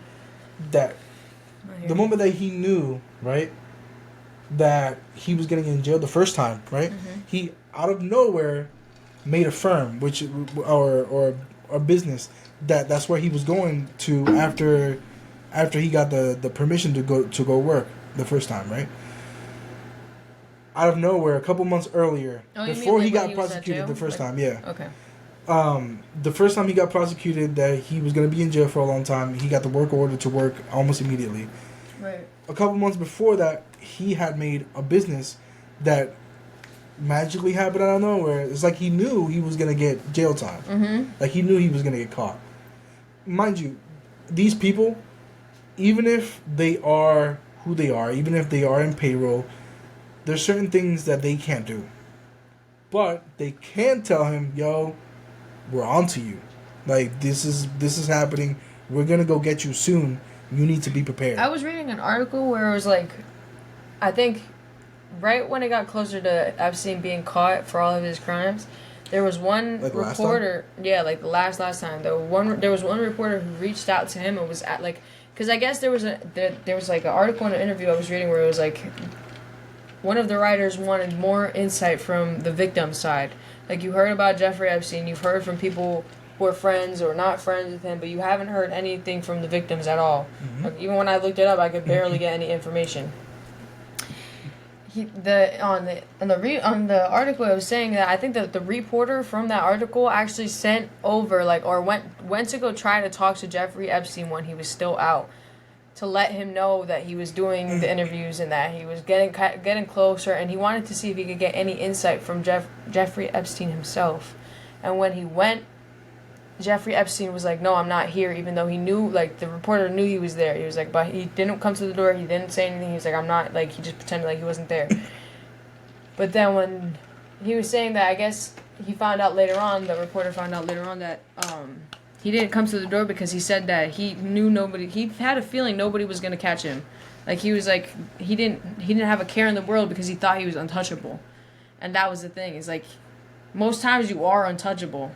that, the moment that he knew, right, that he was getting in jail the first time, right, he out of nowhere made a firm, which or a business that's where he was going to after he got the permission to go work the first time, right? Out of nowhere, a couple months earlier, before he got prosecuted the first time, yeah. Okay. The first time he got prosecuted, that he was going to be in jail for a long time, he got the work order to work almost immediately. Right. A couple months before that, he had made a business that magically happened out of nowhere. It's like he knew he was going to get jail time. Mm-hmm. Like he knew he was going to get caught. Mind you, these people, even if they are who they are, even if they are in payroll, there's certain things that they can't do. But they can tell him, yo, we're on to you. Like, this is happening. We're going to go get you soon. You need to be prepared. I was reading an article where it was like, I think right when it got closer to Epstein being caught for all of his crimes, there was one Like last reporter. Yeah, like the last time. There was one reporter who reached out to him and was at like, because I guess there was like an article and an interview I was reading where it was like, one of the writers wanted more insight from the victim side. Like, you heard about Jeffrey Epstein, you've heard from people who are friends or not friends with him, but you haven't heard anything from the victims at all. Like, even when I looked it up, I could barely get any information. On the article, it was saying that I think that the reporter from that article actually sent over went to go try to talk to Jeffrey Epstein when he was still out, to let him know that he was doing the interviews and that he was getting closer, and he wanted to see if he could get any insight from Jeffrey Epstein himself. And when he went, Jeffrey Epstein was like, "No, I'm not here," even though he knew, like, the reporter knew he was there. He was like, but he didn't come to the door, he didn't say anything, he was like, "I'm not," like, he just pretended like he wasn't there. But then when he was saying that, I guess he found out later on, the reporter found out later on that, he didn't come to the door because he said that he knew nobody. He had a feeling nobody was gonna catch him. Like, he was like, he didn't have a care in the world because he thought he was untouchable, and that was the thing. It's like, most times you are untouchable.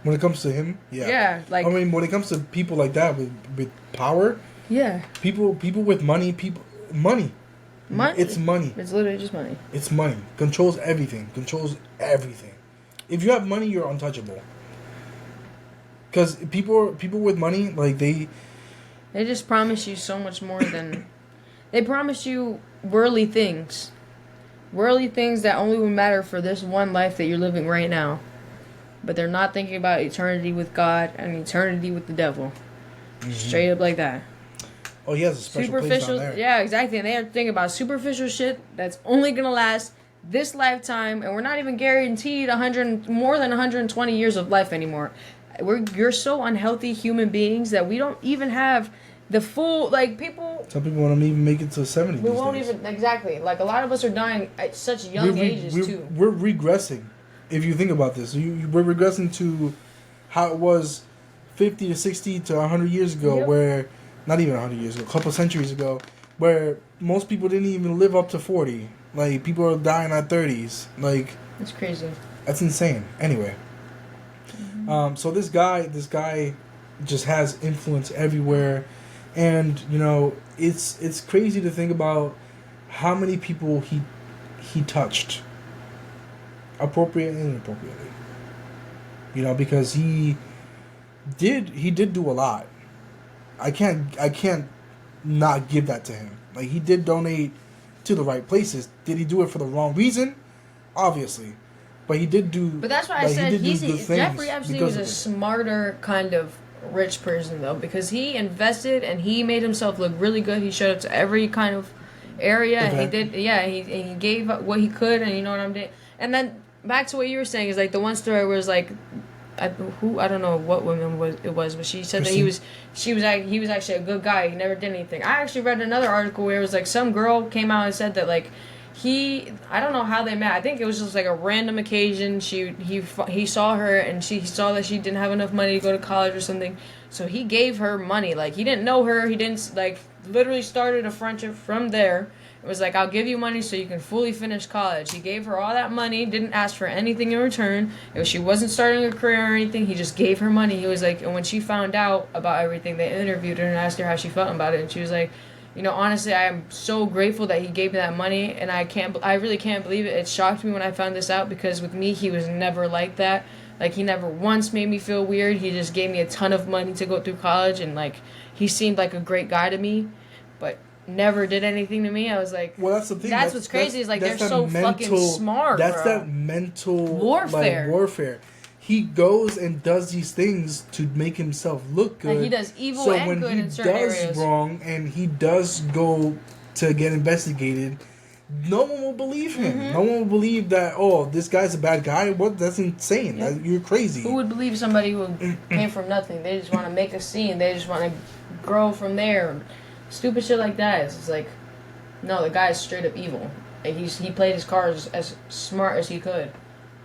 When it comes to him, yeah. Yeah, like, I mean, when it comes to people like that with power, yeah, people with money, money. It's money. It's literally just money. It's money. Controls everything. If you have money, you're untouchable. Because people with money, like, they just promise you so much more than they promise you worldly things that only will matter for this one life that you're living right now. But they're not thinking about eternity with God and eternity with the devil. Straight up like that. Oh, he has a special place down there. Yeah, exactly. And they are thinking about superficial shit that's only gonna last this lifetime, and we're not even guaranteed more than 120 years of life anymore. You're so unhealthy human beings that we don't even have the full, like, people. Some people won't even make it to 70. We won't even, exactly. Like, a lot of us are dying at such young ages too. We're regressing. If you think about this, we're regressing to how it was 50 to 60 to 100 years ago, where, not even 100 years ago, a couple centuries ago, where most people didn't even live up to 40. Like, people are dying at 30s. Like, it's crazy. That's insane. Anyway. So this guy just has influence everywhere, and, you know, it's crazy to think about how many people he touched, appropriately and inappropriately. You know, because he did do a lot. I can't not give that to him. Like, he did donate to the right places. Did he do it for the wrong reason? Obviously, but he did do. But that's why I said Jeffrey Epstein was a it. smarter kind of rich person though, because he invested and he made himself look really good. He showed up to every kind of area, and he did. Yeah, he gave what he could, and you know what I'm doing. And then back to what you were saying is like the one story where it was like. I don't know what woman it was, but she said that he was actually a good guy. He never did anything. I actually read another article where it was like some girl came out and said that like I don't know how they met. I think it was just like a random occasion. He saw her and he saw that she didn't have enough money to go to college or something, so he gave her money. Like he didn't know her. He didn't like literally started a friendship from there. It was like, I'll give you money so you can fully finish college. He gave her all that money, didn't ask for anything in return. She wasn't starting a career or anything. He just gave her money. He was like, and when she found out about everything, they interviewed her and asked her how she felt about it. And she was like, you know, honestly, I am so grateful that he gave me that money. And I really can't believe it. It shocked me when I found this out because with me, he was never like that. Like, he never once made me feel weird. He just gave me a ton of money to go through college. And, like, he seemed like a great guy to me. But never did anything to me. I was like, well, that's the thing. That's what's crazy is like they're so fucking smart. That's bro. that mental warfare. Like, warfare. He goes and does these things to make himself look good. Like he does evil and good in certain areas. So when he does wrong and he does go to get investigated, no one will believe him. Mm-hmm. No one will believe that. Oh, this guy's a bad guy. What? That's insane. Yep. You're crazy. Who would believe somebody who came from nothing? They just want to make a scene. They just want to grow from there. Stupid shit like that. It's just like, no, the guy is straight up evil. And he played his cards as smart as he could,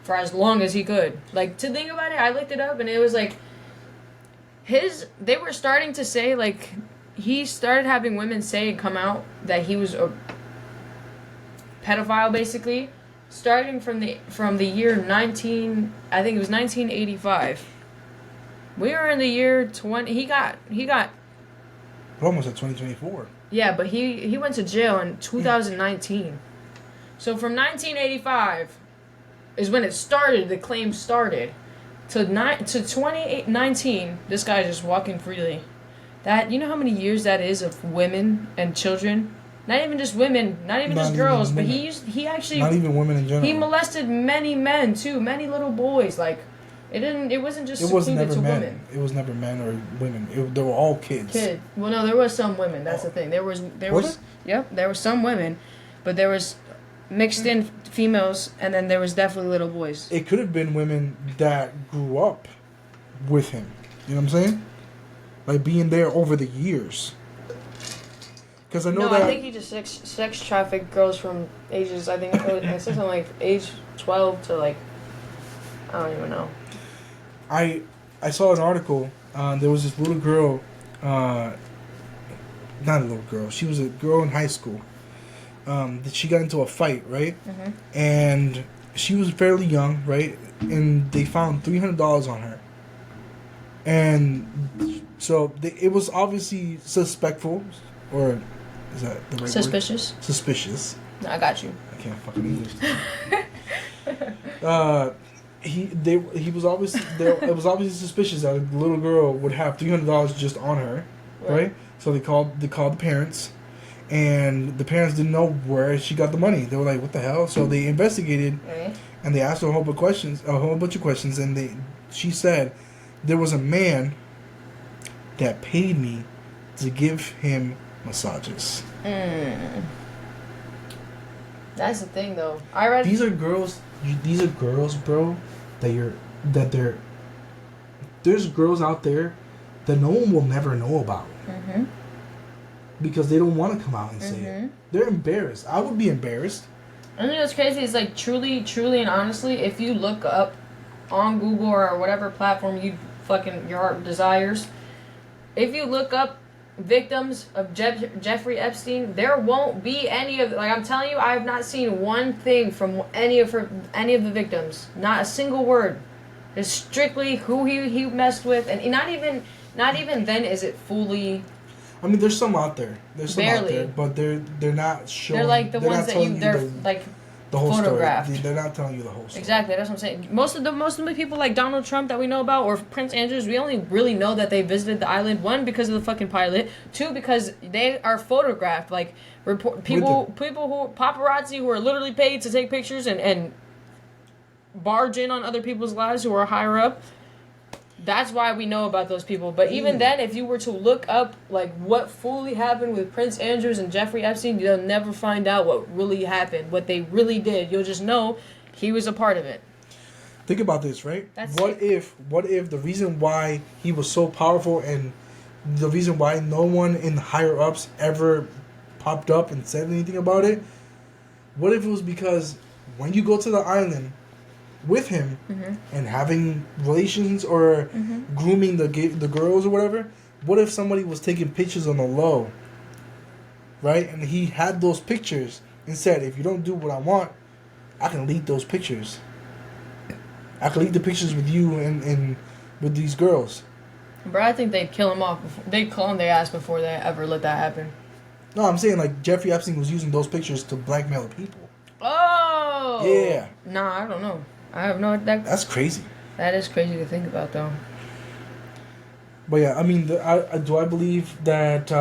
for as long as he could. Like, to think about it, I looked it up and it was like, they were starting to say, like, he started having women say and come out that he was a pedophile, basically, starting from the year 1985. We were in the year 20, he got almost at 2024. Yeah, but he went to jail in 2019. So from 1985 is when it started, the claim started. To 2019, this guy just walking freely. That, you know how many years that is of women and children? Not even just women, not even just girls, but he actually... Not even women in general. He molested many men, too, many little boys, like... It wasn't just secluded to women. It was never men or women. They were all kids. Well, no, there was some women. That's the thing. There was. Yep, there were some women, but there was mixed in females, and then there was definitely little boys. It could have been women that grew up with him. You know what I'm saying? Like being there over the years. Because I know that. I think he just sex trafficked girls from ages. I think it said something like age 12 to like. I don't even know. I saw an article. There was this little girl, not a little girl. She was a girl in high school. That she got into a fight, right? Mm-hmm. And she was fairly young, right? And they found $300 on her. And so it was obviously suspectful, or is that the right Suspicious? word? Suspicious. No, I got you. I can't fucking English. He was obviously it was obviously suspicious that a little girl would have $300 just on her, right? So they called the parents, and the parents didn't know where she got the money. They were like, "What the hell?" So they investigated, and they asked her a whole bunch of questions, and she said there was a man that paid me to give him massages. That's the thing, though. I read these are girls, bro. There's girls out there that no one will never know about. Mm-hmm. Because they don't want to come out and say it. They're embarrassed. I would be embarrassed. I think what's crazy is like truly and honestly, if you look up on Google or whatever platform your heart desires, if you look up victims of Jeffrey Epstein, there won't be any of, like, I'm telling you, I have not seen one thing from any of the victims. Not a single word. It's strictly who he messed with, and not even then is it fully. I mean, there's some out there. But they're not showing. They're like the ones that the whole photographed. story. They're not telling you the whole story. Exactly, that's what I'm saying. Most of the people like Donald Trump that we know about, or Prince Andrews, we only really know that they visited the island. One, because of the fucking pilot. Two, because they are photographed. Like people who paparazzi who are literally paid to take pictures and barge in on other people's lives who are higher up. That's why we know about those people. But even then, if you were to look up like what fully happened with Prince Andrews and Jeffrey Epstein, you'll never find out what really happened, what they really did. You'll just know he was a part of it. Think about this, right? What if the reason why he was so powerful and the reason why no one in the higher ups ever popped up and said anything about it? What if it was because when you go to the island with him and having relations or grooming the girls or whatever, what if somebody was taking pictures on the low, right? And he had those pictures and said, if you don't do what I want, I can leak those pictures. I can leak the pictures with you and with these girls. Bro, I think they'd kill him off. They'd clone their ass before they ever let that happen. No, I'm saying like Jeffrey Epstein was using those pictures to blackmail people. Oh! Yeah. Nah, I don't know. I have no... That's crazy. That is crazy to think about, though. But yeah, I mean, do I believe that...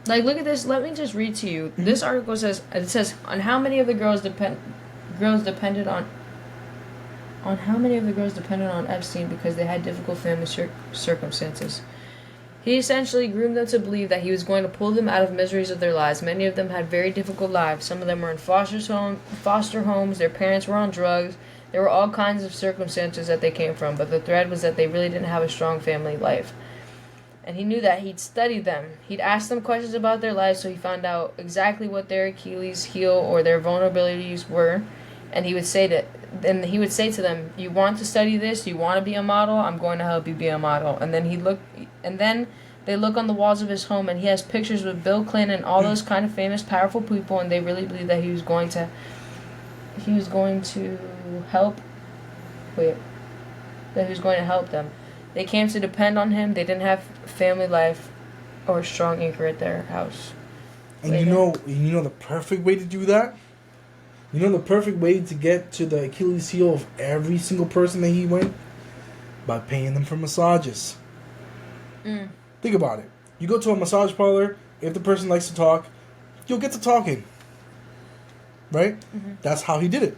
Like, look at this. Let me just read to you. Mm-hmm. This article says... It says, on how many of the girls depended on Epstein because they had difficult family circumstances. He essentially groomed them to believe that he was going to pull them out of miseries of their lives. Many of them had very difficult lives. Some of them were in foster homes. Their parents were on drugs. There were all kinds of circumstances that they came from, but the thread was that they really didn't have a strong family life. And he knew that. He'd studied them. He'd asked them questions about their lives, so he found out exactly what their Achilles heel or their vulnerabilities were. And he would say to them, you want to study this? You want to be a model? I'm going to help you be a model. And then they look on the walls of his home, and he has pictures with Bill Clinton and all those kind of famous, powerful people, and they really believe that he was going to help. That he was going to help them. They came to depend on him. They didn't have family life or a strong anchor at their house. And you know the perfect way to do that? You know the perfect way to get to the Achilles heel of every single person that he went? By paying them for massages. Think about it. You go to a massage parlor, if the person likes to talk, you'll get to talking. Right? Mm-hmm. That's how he did it.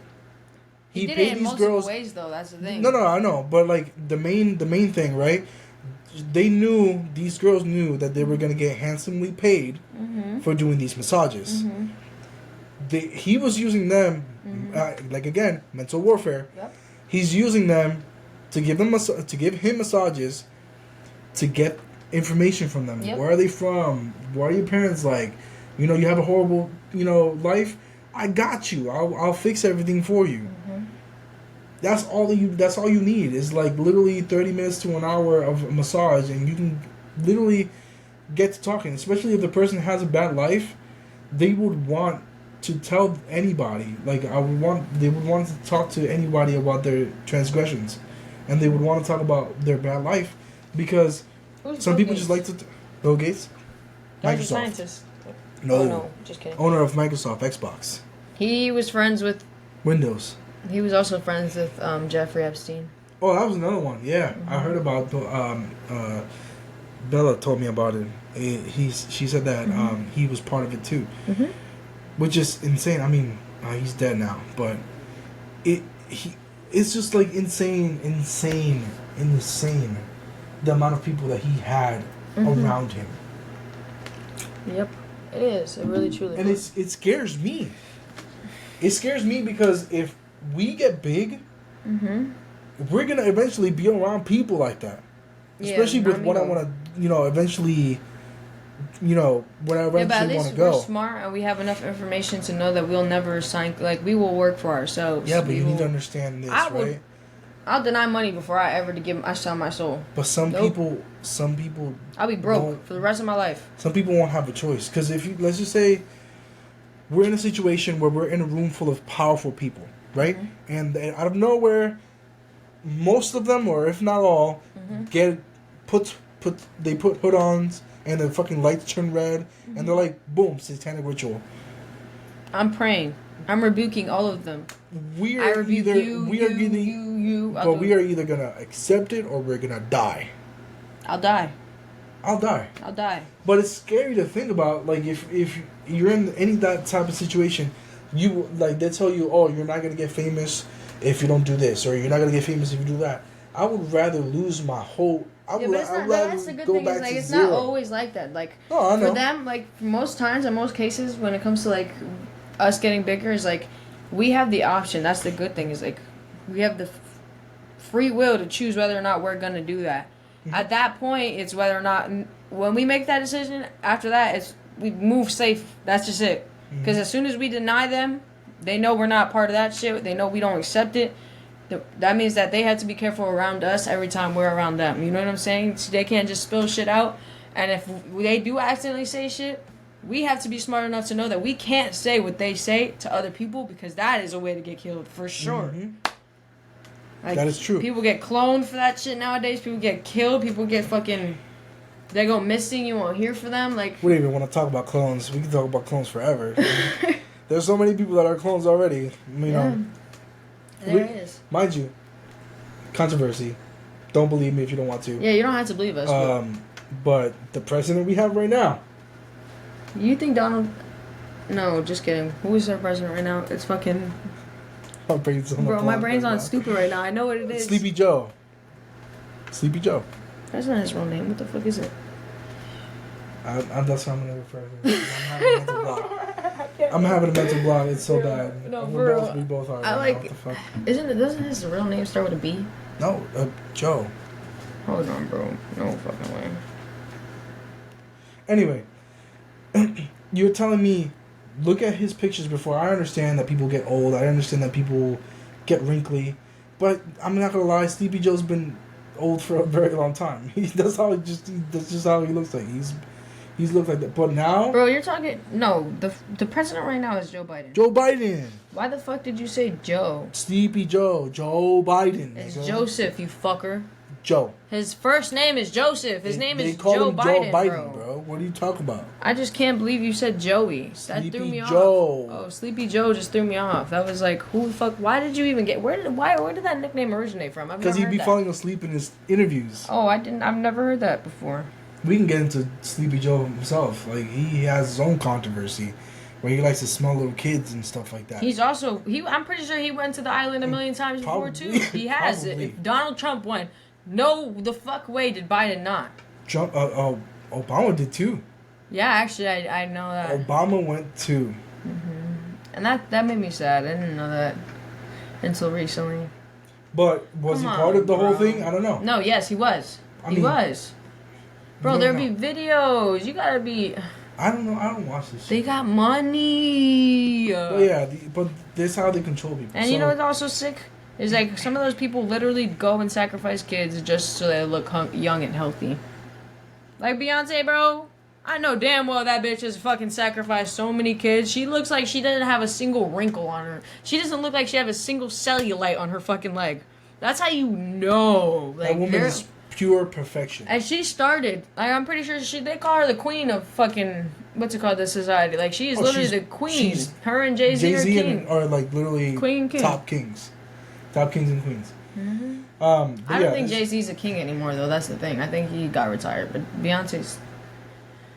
He did it in multiple ways, though. That's the thing. No, I know. But, like, the main thing, right? These girls knew that they were going to get handsomely paid for doing these massages. Mm-hmm. He was using them, again, mental warfare. Yep. He's using them to give him massages to get information from them. Yep. Where are they from? What are your parents like? You have a horrible, life. I got you. I'll fix everything for you. Mm-hmm. That's all you need is like literally 30 minutes to an hour of a massage, and you can literally get to talking. Especially if the person has a bad life, they would want to tell anybody. Like they would want to talk to anybody about their transgressions, and they would want to talk about their bad life because some people just like to. Bill Gates, Microsoft. Scientist. No, just kidding. Owner of Microsoft, Xbox. He was friends with Windows. He was also friends with Jeffrey Epstein. Oh, that was another one. Yeah, I heard about. Bella told me about it. She said that he was part of it too, which is insane. I mean, he's dead now, but it's just like insane. The amount of people that he had around him. Yep, it is. It really truly. And it scares me. It scares me because if we get big, we're gonna eventually be around people like that. Especially with what I want to, eventually, when I eventually want to go. We're smart and we have enough information to know that we'll never sign. Like we will work for ourselves. Yeah, but you need to understand this, right? I'll deny money before I ever I sell my soul. But some people. I'll be broke for the rest of my life. Some people won't have a choice because let's just say, we're in a situation where we're in a room full of powerful people, right? And out of nowhere, most of them, or if not all, put hood-ons and the fucking lights turn red, and they're like, boom, satanic ritual. I'm praying. I'm rebuking all of them. We I are rebuke either you, we are you, either you. but we are either gonna accept it or we're gonna die. I'll die. I'll die. I'll die. But it's scary to think about. Like if you're in any that type of situation, you like they tell you, oh, you're not gonna get famous if you don't do this, or you're not gonna get famous if you do that. I would rather lose my whole. But it's not, that's the good thing is like it's zero. not always like that. Like No, I know. for them, like most times in most cases when it comes to like us getting bigger is like we have the option. That's the good thing is like we have the free will to choose whether or not we're gonna do that. Mm-hmm. At that point, it's whether or not when we make that decision. After that, it's we move safe. That's just it. Because mm-hmm. as soon as we deny them, they know we're not part of that shit. They know we don't accept it. That means that they have to be careful around us every time we're around them. You know what I'm saying? So they can't just spill shit out. And if they do accidentally say shit, we have to be smart enough to know that we can't say what they say to other people because that is a way to get killed for sure. Mm-hmm. Like, that is true. People get cloned for that shit nowadays. People get killed. People get fucking... They go missing. You won't hear for them. Like we don't even want to talk about clones. We can talk about clones forever. There's so many people that are clones already. You know. There it is. Mind you, controversy. Don't believe me if you don't want to. Yeah, you don't have to believe us. But the president we have right now. You think Donald... No, just kidding. Who is our president right now? It's fucking... My brain's on Bro, my brain's on stupid right now. I know what it is. Sleepy Joe. Sleepy Joe. That's not his real name. What the fuck is it? That's what I'm going to refer to. I'm having a mental block. I'm having a mental block. It's so bad. No, we both are. I like... What the fuck? Doesn't his real name start with a B? No, Joe. Hold on, bro. No fucking way. Anyway, you're telling me, look at his pictures before. I understand that people get old. I understand that people get wrinkly. But I'm not going to lie, Sleepy Joe's been old for a very long time. That's just how he looks like. He's looked like that. But now... Bro, you're talking... No, the president right now is Joe Biden. Joe Biden. Why the fuck did you say Joe? Sleepy Joe. Joe Biden. It's Joseph, you fucker. Joe. His first name is Joseph. His name is Joe Biden, bro. What are you talking about? I just can't believe you said Joey. That Sleepy threw me Joe. off. Oh, Sleepy Joe just threw me off. That was like, who the fuck? Why did you even get? Where did that nickname originate from? Because he'd be falling asleep in his interviews. Oh, I've never heard that before. We can get into Sleepy Joe himself. Like he has his own controversy, where he likes to smell little kids and stuff like that. He's also I'm pretty sure he went to the island a million times before too. He has it. If Donald Trump went, no the fuck way did Biden not. Trump, Obama did too. Yeah, actually, I know that. Obama went too. Mm-hmm. And that made me sad. I didn't know that until recently. But was he part of the whole thing? I don't know. No, yes, he was. He was. Bro, there'd be videos. You gotta be... I don't know. I don't watch this shit. They got money. But yeah, but that's how they control people. And you know what's also sick? Is like some of those people literally go and sacrifice kids just so they look young and healthy. Like Beyonce, bro. I know damn well that bitch has fucking sacrificed so many kids. She looks like she doesn't have a single wrinkle on her. She doesn't look like she has a single cellulite on her fucking leg. That's how you know. Like, that woman is pure perfection. And she started, like, I'm pretty sure they call her the queen of fucking, what's it called, this society. Like, she's literally the queen. Her and Jay-Z are king. Are like literally queen, king. Top kings and queens. Mm-hmm. I don't think Jay-Z's a king anymore, though. That's the thing. I think he got retired, but Beyonce's...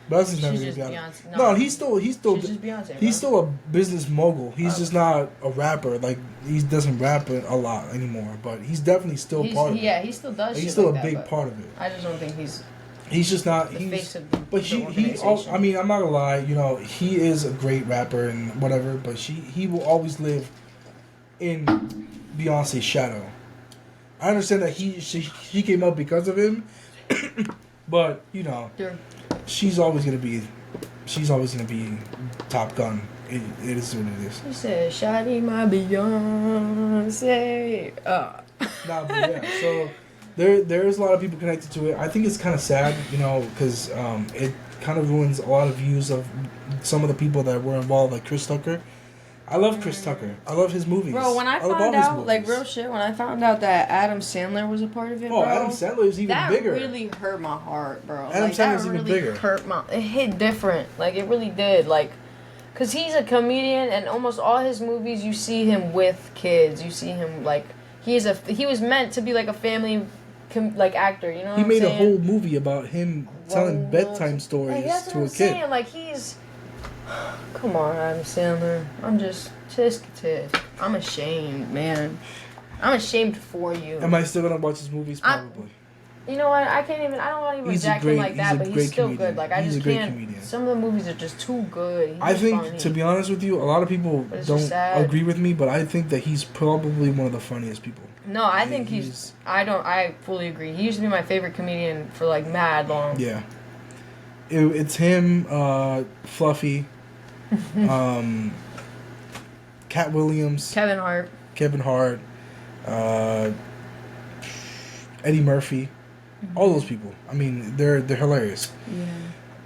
She's just Beyonce. No, he's still she's just Beyonce, he's still a business mogul. He's just not a rapper. Like he doesn't rap a lot anymore, but he's definitely still part of it. Yeah, he still does. He's still a big part of it. I just don't think he's. He's just not. The face of but I mean, I'm not gonna lie. You know, he is a great rapper and whatever. But he will always live in Beyonce's shadow. I understand that she came up because of him, but you know. Sure. She's always gonna be Top Gun. It is what it is. She said, "Shawty, my Beyonce." Nah, but yeah. So there's a lot of people connected to it. I think it's kind of sad, you know, because it kind of ruins a lot of views of some of the people that were involved, like Chris Tucker. I love Chris Tucker. I love his movies. Bro, when I found out, like, real shit, when I found out that Adam Sandler was a part of it, bro. Adam Sandler is even bigger. That really hurt my heart, bro. Adam Sandler's even bigger. It hit different. Like, it really did. Like, Because he's a comedian, and almost all his movies, you see him with kids. You see him, like, he was meant to be, like, a family, like, actor, you know what He I'm made saying? a whole movie about him telling bedtime stories like, that's to what a I'm kid. saying. Like, he's... Come on, Adam Sandler. I'm just... I'm ashamed, man. I'm ashamed for you. Am I still gonna watch his movies? Probably. You know what? I don't want to even reject him like that, but he's still good. Like, I just can't. Comedian. Some of the movies are just too good. I think, to be honest with you, a lot of people don't agree with me, but I think that he's probably one of the funniest people. No, I think he's. I fully agree. He used to be my favorite comedian for like mad long. Yeah. It's him, Fluffy, Cat Williams, Kevin Hart, Eddie Murphy. All those people. I mean, they're hilarious.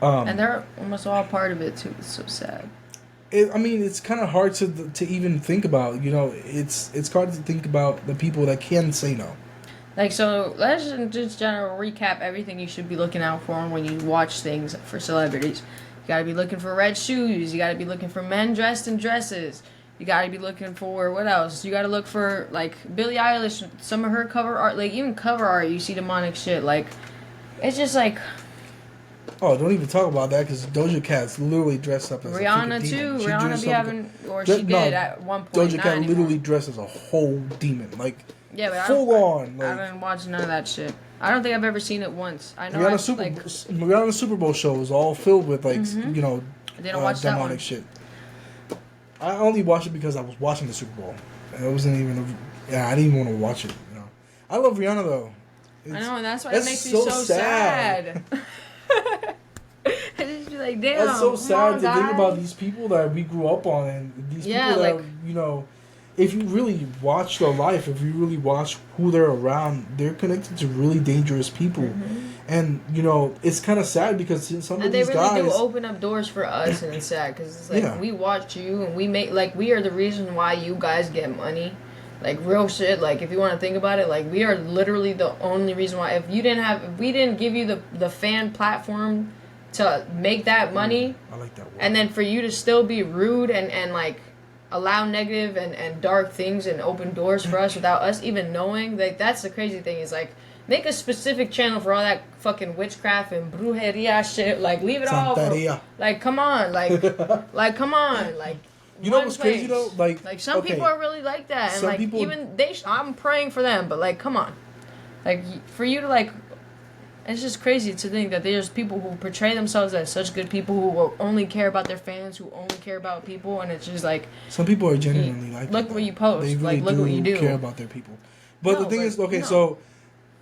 Yeah. And they're almost all part of it too. It's so sad. It's kind of hard to even think about. You know, it's hard to think about the people that can say no. Like, so let's just general recap everything you should be looking out for when you watch things for celebrities. You gotta be looking for red shoes. You gotta be looking for men dressed in dresses. You gotta be looking for, what else? You gotta look for, like, Billie Eilish, some of her cover art, like, even cover art, you see demonic shit. Like, it's just like... Oh, don't even talk about that, because Doja Cat's literally dressed up as Rihanna, a too. demon. Rihanna be having... Or she did at one point. Doja Cat literally dressed as a whole demon. Like, yeah, but full on. Like, I didn't watch none of that shit. I don't think I've ever seen it once. I know Rihanna's Super Bowl show is all filled with, like, you know, they don't watch that demonic shit. I only watched it because I was watching the Super Bowl. It wasn't even I didn't even want to watch it. You know, I love Rihanna though. I know, and that's why it makes me so sad. I just be like, damn. That's so sad to think about these people that we grew up on, and these people that, you know, if you really watch their life, if you really watch who they're around, they're connected to really dangerous people. And, you know, it's kind of sad because some of these guys... And they really do open up doors for us, and it's sad because it's like, we watch you, and we make... Like, we are the reason why you guys get money. Like, real shit. Like, if you want to think about it, like, we are literally the only reason why... If we didn't give you the fan platform to make that money... I like that word. And then for you to still be rude and like, allow negative and dark things and open doors for us without us even knowing, like, that's the crazy thing, is like... Make a specific channel for all that fucking witchcraft and brujeria shit. Like, leave it all. Like, come on. Like, come on. Like, you know what's crazy though? Like some people are really like that, and some like people, even I'm praying for them, but like, come on. Like, for you to like, it's just crazy to think that there's people who portray themselves as such good people who will only care about their fans, who only care about people, and it's just like some people are genuinely like that. Look what you post. They really look what you do. Care about their people. But the thing is, so.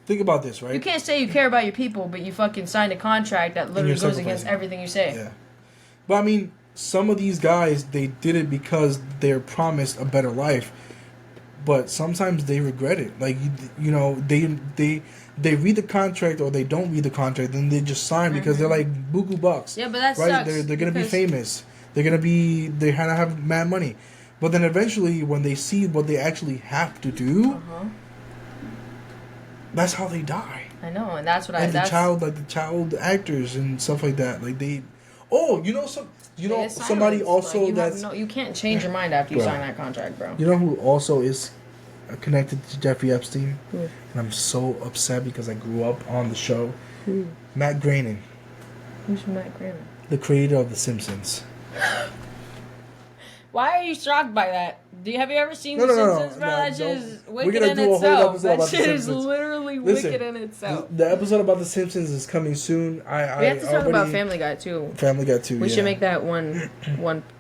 Think about this, right? You can't say you care about your people, but you fucking signed a contract that literally goes against everything you say. Yeah. But I mean, some of these guys, they did it because they're promised a better life. But sometimes they regret it. Like, you know, they read the contract or they don't read the contract, and they just sign because they're like buku bucks. Yeah, but that right? sucks. They're gonna be famous. They're gonna have mad money. But then eventually, when they see what they actually have to do. That's how they die. I know, and that's what the child actors and stuff like that. Like they, somebody also you can't change your mind after you sign that contract, bro. You know who also is connected to Jeffrey Epstein? And I'm so upset because I grew up on the show. Matt Groening. Who's Matt Groening? The creator of The Simpsons. Why are you shocked by that? Have you ever seen The Simpsons, bro? That shit is wicked in itself. That shit is literally wicked in itself. The episode about The Simpsons is coming soon. We have to talk about Family Guy too. Family Guy too. We should make that one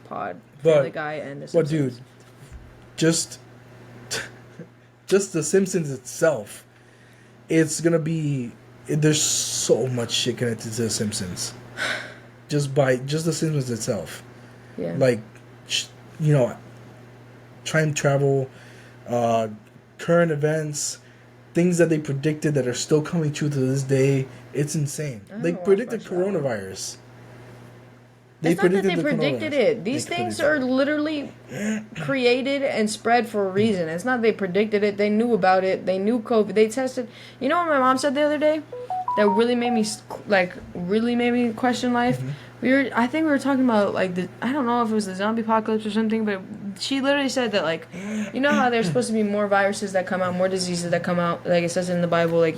pod. Family Guy and The Simpsons. But dude, just The Simpsons itself, it's gonna be. There's so much shit connected to The Simpsons. Just The Simpsons itself. Yeah. Like, you know, time travel, current events, things that they predicted that are still coming true to this day. It's insane. They predicted coronavirus. It's not that they predicted it. These things are literally created and spread for a reason. It's not they predicted it. They knew about it. They knew COVID. They tested. You know what my mom said the other day? That really made me question life. I think we were talking about like I don't know if it was the zombie apocalypse or something, but she literally said that like, you know how there's supposed to be more viruses that come out, more diseases that come out, like it says in the Bible, like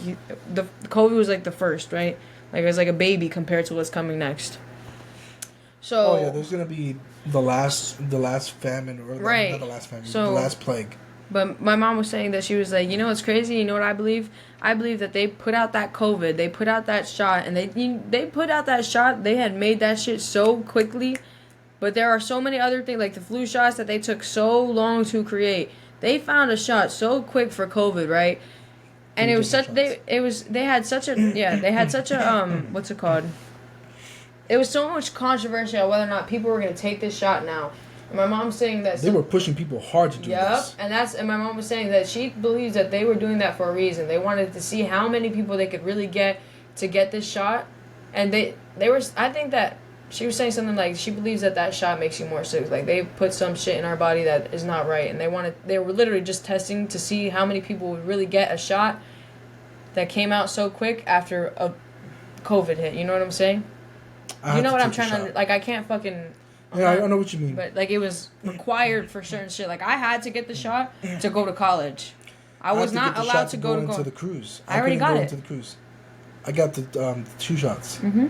the COVID was like the first, right? Like it was like a baby compared to what's coming next. So. Oh yeah, there's gonna be the last famine or right. not the last famine, so, the last plague. But my mom was saying that she was like, you know what's crazy? You know what I believe? I believe that they put out that COVID, they put out that shot, and they put out that shot. They had made that shit so quickly, but there are so many other things like the flu shots that they took so long to create. They found a shot so quick for COVID, right? And it was such they had such a what's it called? It was so much controversy on whether or not people were going to take this shot now. And my mom's saying that... They were pushing people hard to do this. Yep, and my mom was saying that she believes that they were doing that for a reason. They wanted to see how many people they could really get to get this shot. And they were... I think that she was saying something like she believes that shot makes you more sick. Like, they put some shit in our body that is not right. And they were literally just testing to see how many people would really get a shot that came out so quick after a COVID hit. You know what I'm saying? You know what I'm trying to... Like, I can't fucking... Yeah, I know what you mean. But, like, it was required for certain shit. Like, I had to get the shot to go to college. I was not allowed to go into the cruise. I already got it. Into the cruise. I got the 2 shots. Mm-hmm.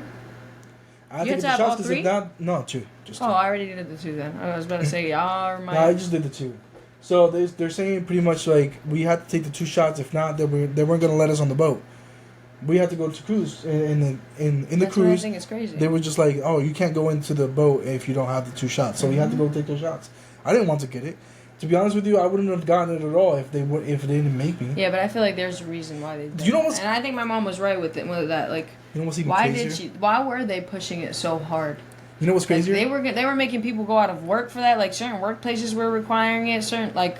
I had to get the shots because if not... No, 2. Just 2. Oh, I already did the 2 then. I was about to say, y'all remind... No, I just did the 2. So, they're saying pretty much, like, we had to take the 2 shots. If not, they weren't going to let us on the boat. We had to go to cruise in the cruise. I think it's crazy. They were just like, "Oh, you can't go into the boat if you don't have the 2 shots." So we had to go take those shots. I didn't want to get it. To be honest with you, I wouldn't have gotten it at all if they didn't make me. Yeah, but I feel like there's a reason why they did. You know what's... And I think my mom was right with that. Like, you know what's even crazier? Why were they pushing it so hard? You know what's crazier? Like, they were making people go out of work for that. Like certain workplaces were requiring it. Certain like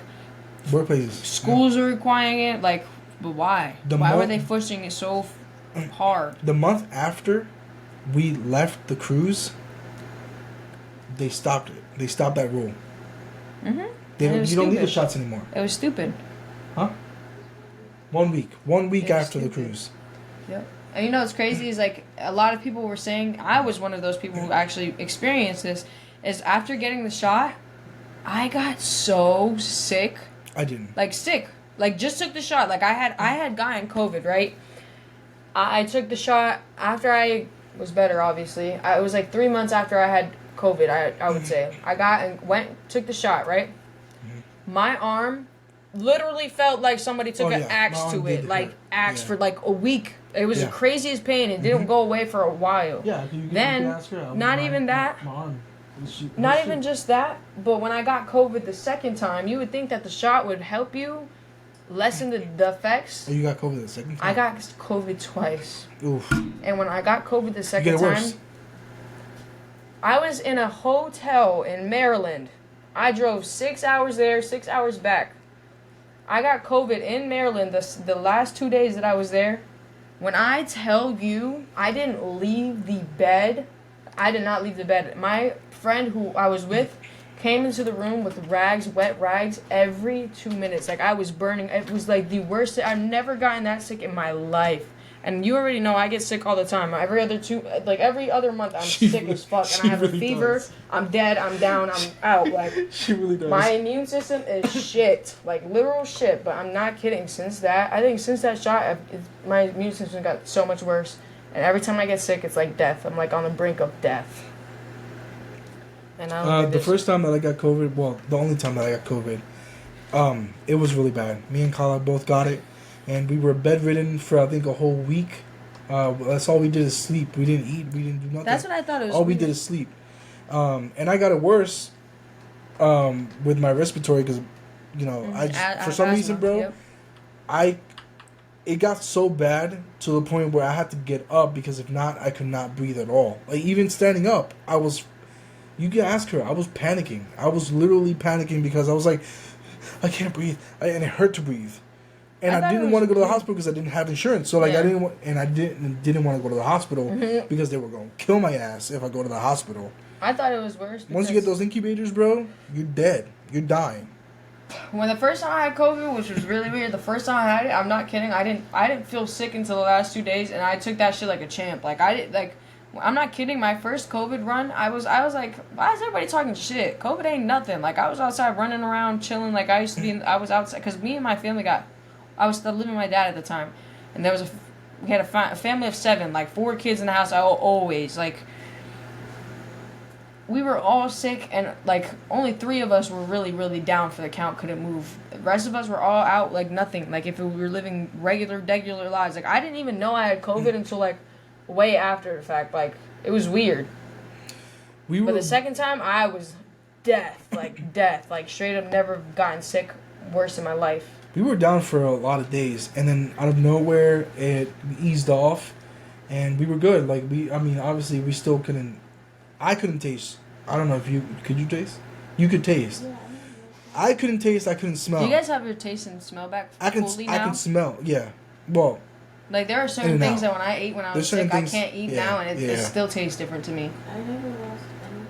workplaces, schools are requiring it. Like, but why? Why were they pushing it so hard? The month after we left the cruise, they stopped it. They stopped that rule. Mm-hmm. You don't need the shots anymore. It was stupid. Huh? 1 week. 1 week after the cruise. Yep. And you know what's crazy is like a lot of people were saying, I was one of those people who actually experienced this, is after getting the shot, I got so sick. I didn't. Like sick. Like just took the shot. Like I had gotten COVID, right? I took the shot after I was better, obviously. It was like 3 months after I had COVID, I would say. I took the shot, right? Mm-hmm. My arm literally felt like somebody took an axe to it. Like, axe for like a week. It was the craziest pain. It didn't go away for a while. Yeah, then, not even that. Not even just that, but when I got COVID the second time, you would think that the shot would help you lessen the effects. Oh, you got COVID the second time? I got COVID twice. Oof. And when I got COVID the second time, I was in a hotel in Maryland. I drove 6 hours there, 6 hours back. I got COVID in Maryland the last 2 days that I was there. When I tell you, I didn't leave the bed. I did not leave the bed. My friend who I was with came into the room with rags, wet rags, every 2 minutes. Like, I was burning. It was, like, the worst. I've never gotten that sick in my life. And you already know I get sick all the time. Every other month, I'm sick as fuck. And I have a fever. Does. I'm dead. I'm down. I'm out. Like, she really does. My immune system is shit. Like, literal shit. But I'm not kidding. Since that shot, my immune system got so much worse. And every time I get sick, it's like death. I'm, like, on the brink of death. And the first time that I got COVID, well, the only time that I got COVID, it was really bad. Me and Kala both got it. And we were bedridden for, I think, a whole week. That's all we did is sleep. We didn't eat. We didn't do nothing. That's what I thought it was. All we did is sleep. And I got it worse with my respiratory because, you know, for some reason, bro, it got so bad to the point where I had to get up because if not, I could not breathe at all. Like, even standing up, you can ask her, I was panicking. I was literally panicking because I was like, I can't breathe. And it hurt to breathe. And I didn't want to go to the hospital because I didn't have insurance. So, like, I didn't want to go to the hospital because they were going to kill my ass if I go to the hospital. I thought it was worse. Once you get those incubators, bro, you're dead. You're dying. When the first time I had COVID, which was really weird, the first time I had it, I'm not kidding, I didn't feel sick until the last 2 days, and I took that shit like a champ. Like, I'm not kidding. My first COVID run, I was like, why is everybody talking shit? COVID ain't nothing. Like, I was outside running around, chilling. Like, I used to be. I was outside because me and my family I was still living with my dad at the time, and we had a family of 7, like 4 kids in the house. I always like. We were all sick, and like only 3 of us were really, really down for the count. Couldn't move. The rest of us were all out like nothing. Like if we were living regular lives. Like I didn't even know I had COVID until like way after the fact. Like it was weird. But the second time, I was death, like straight up never gotten sick worse in my life. We were down for a lot of days, and then out of nowhere, it eased off, and we were good. Like obviously, we still couldn't. I couldn't taste. I don't know if could you taste? You could taste. Yeah, I couldn't taste. I couldn't smell. Do you guys have your taste and smell back fully now? I can smell. Yeah. Well. Like there are certain things that when I ate when I was sick, I can't eat now, and it still tastes different to me. I never lost anything.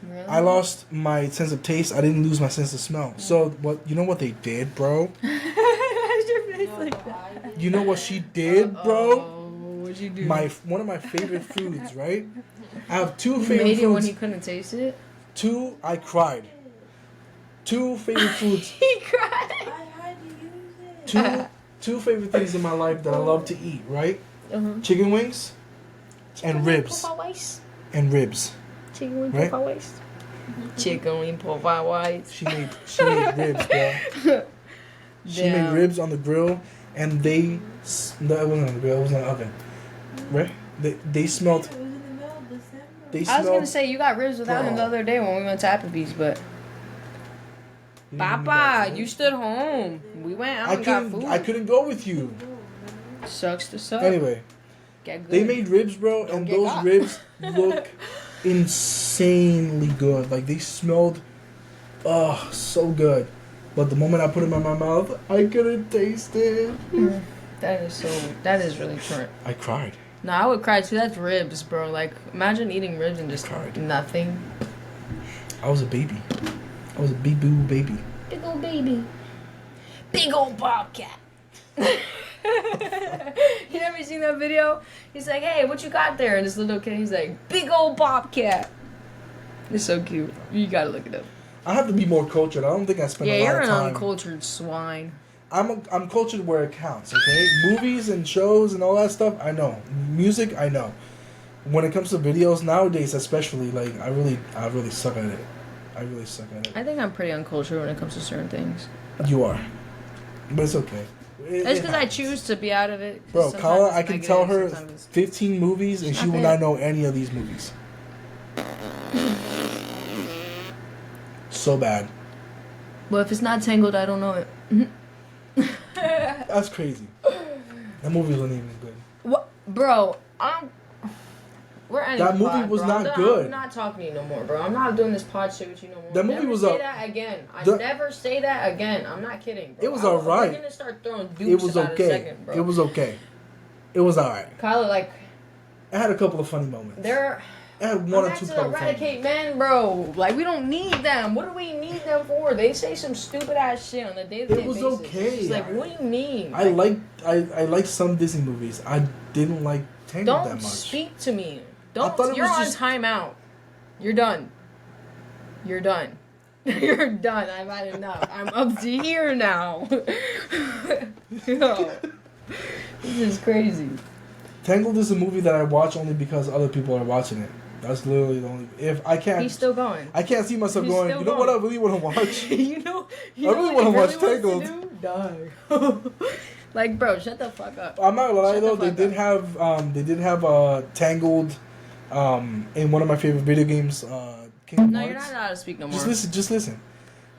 Really? I lost my sense of taste. I didn't lose my sense of smell. So what? You know what they did, bro? Why's your face like that? You know what she did, bro? What'd you do? One of my favorite foods, right? I have 2 You favorite made it foods. when he couldn't taste it. 2, I cried. 2 favorite foods. He cried. I had to use it. Two favorite things in my life that I love to eat, right? Uh-huh. Chicken wings and ribs. And ribs. Chicken wing Right? pork waist. Chicken wing pork waist. She made ribs, bro. She made ribs on the grill, and no, it wasn't on the grill. It was on the oven, right? They smelled. It was in the middle of December. I was gonna say you got ribs without him the other day when we went to Applebee's, but Papa, you stood home. We went out and got food. I couldn't go with you. Sucks to suck. Anyway, Get good. they made ribs, bro, and get those got. ribs look insanely good. Like they smelled, so good. But the moment I put them in my mouth, I couldn't taste it. That is really current. I cried. No, I would cry too. That's ribs, bro. Like imagine eating ribs and just Cried. nothing. I was a baby. I was a boo baby. Big old baby. Big old bobcat. You ever seen that video? He's like, hey, what you got there? And this little kid, he's like, big old bobcat. It's so cute. You gotta look it up. I have to be more cultured. I don't think I spend Yeah, a lot you're of an time. uncultured swine. I'm cultured where it counts, okay? Movies and shows and all that stuff, I know. Music, I know. When it comes to videos nowadays, especially, like I really suck at it. I really suck at it. I think I'm pretty uncultured when it comes to certain things. You are, but it's okay. That's because I choose to be out of it. Bro, Sometimes Kala, it's I can negative, tell her sometimes it's- 15 movies and she will not know any of these movies. So bad. Well, if it's not Tangled, I don't know it. That's crazy. That movie wasn't even good. What, bro? We're ending That the movie pod, was bro. not good. I'm not talking to you no more, bro. I'm not doing this pod shit with you no more. That movie never was say a- that again. the- never say that again. I'm not kidding, bro. It was alright. We're gonna start throwing It dupes was about okay. a second, bro. It was okay. It was alright. Kyla, like, I had a couple of funny moments. I had one or back two to couple funny eradicate men, bro. Like, we don't need them. What do we need them for? They say some stupid ass shit on a day-to-day It was basis. okay. It's like, what do you mean? I like some Disney movies. I didn't like Tangled that Don't much. speak to me. thought Don't. it You're was on just- timeout. You're done. You're done. You're done. I've had enough. I'm up to here now. Yo, this is crazy. Tangled is a movie that I watch only because other people are watching it. That's literally the only. If I can't, He's still going. I can't see myself He's going. still You know what I going. really want to watch? you know I really what wanna he watch wants to do? Die. Like, bro, shut the fuck up. I'm not gonna lie Shut though. the They fuck did have Tangled, in one of my favorite video games, Kingdom No, Hearts. you're not allowed to speak no more. Just listen.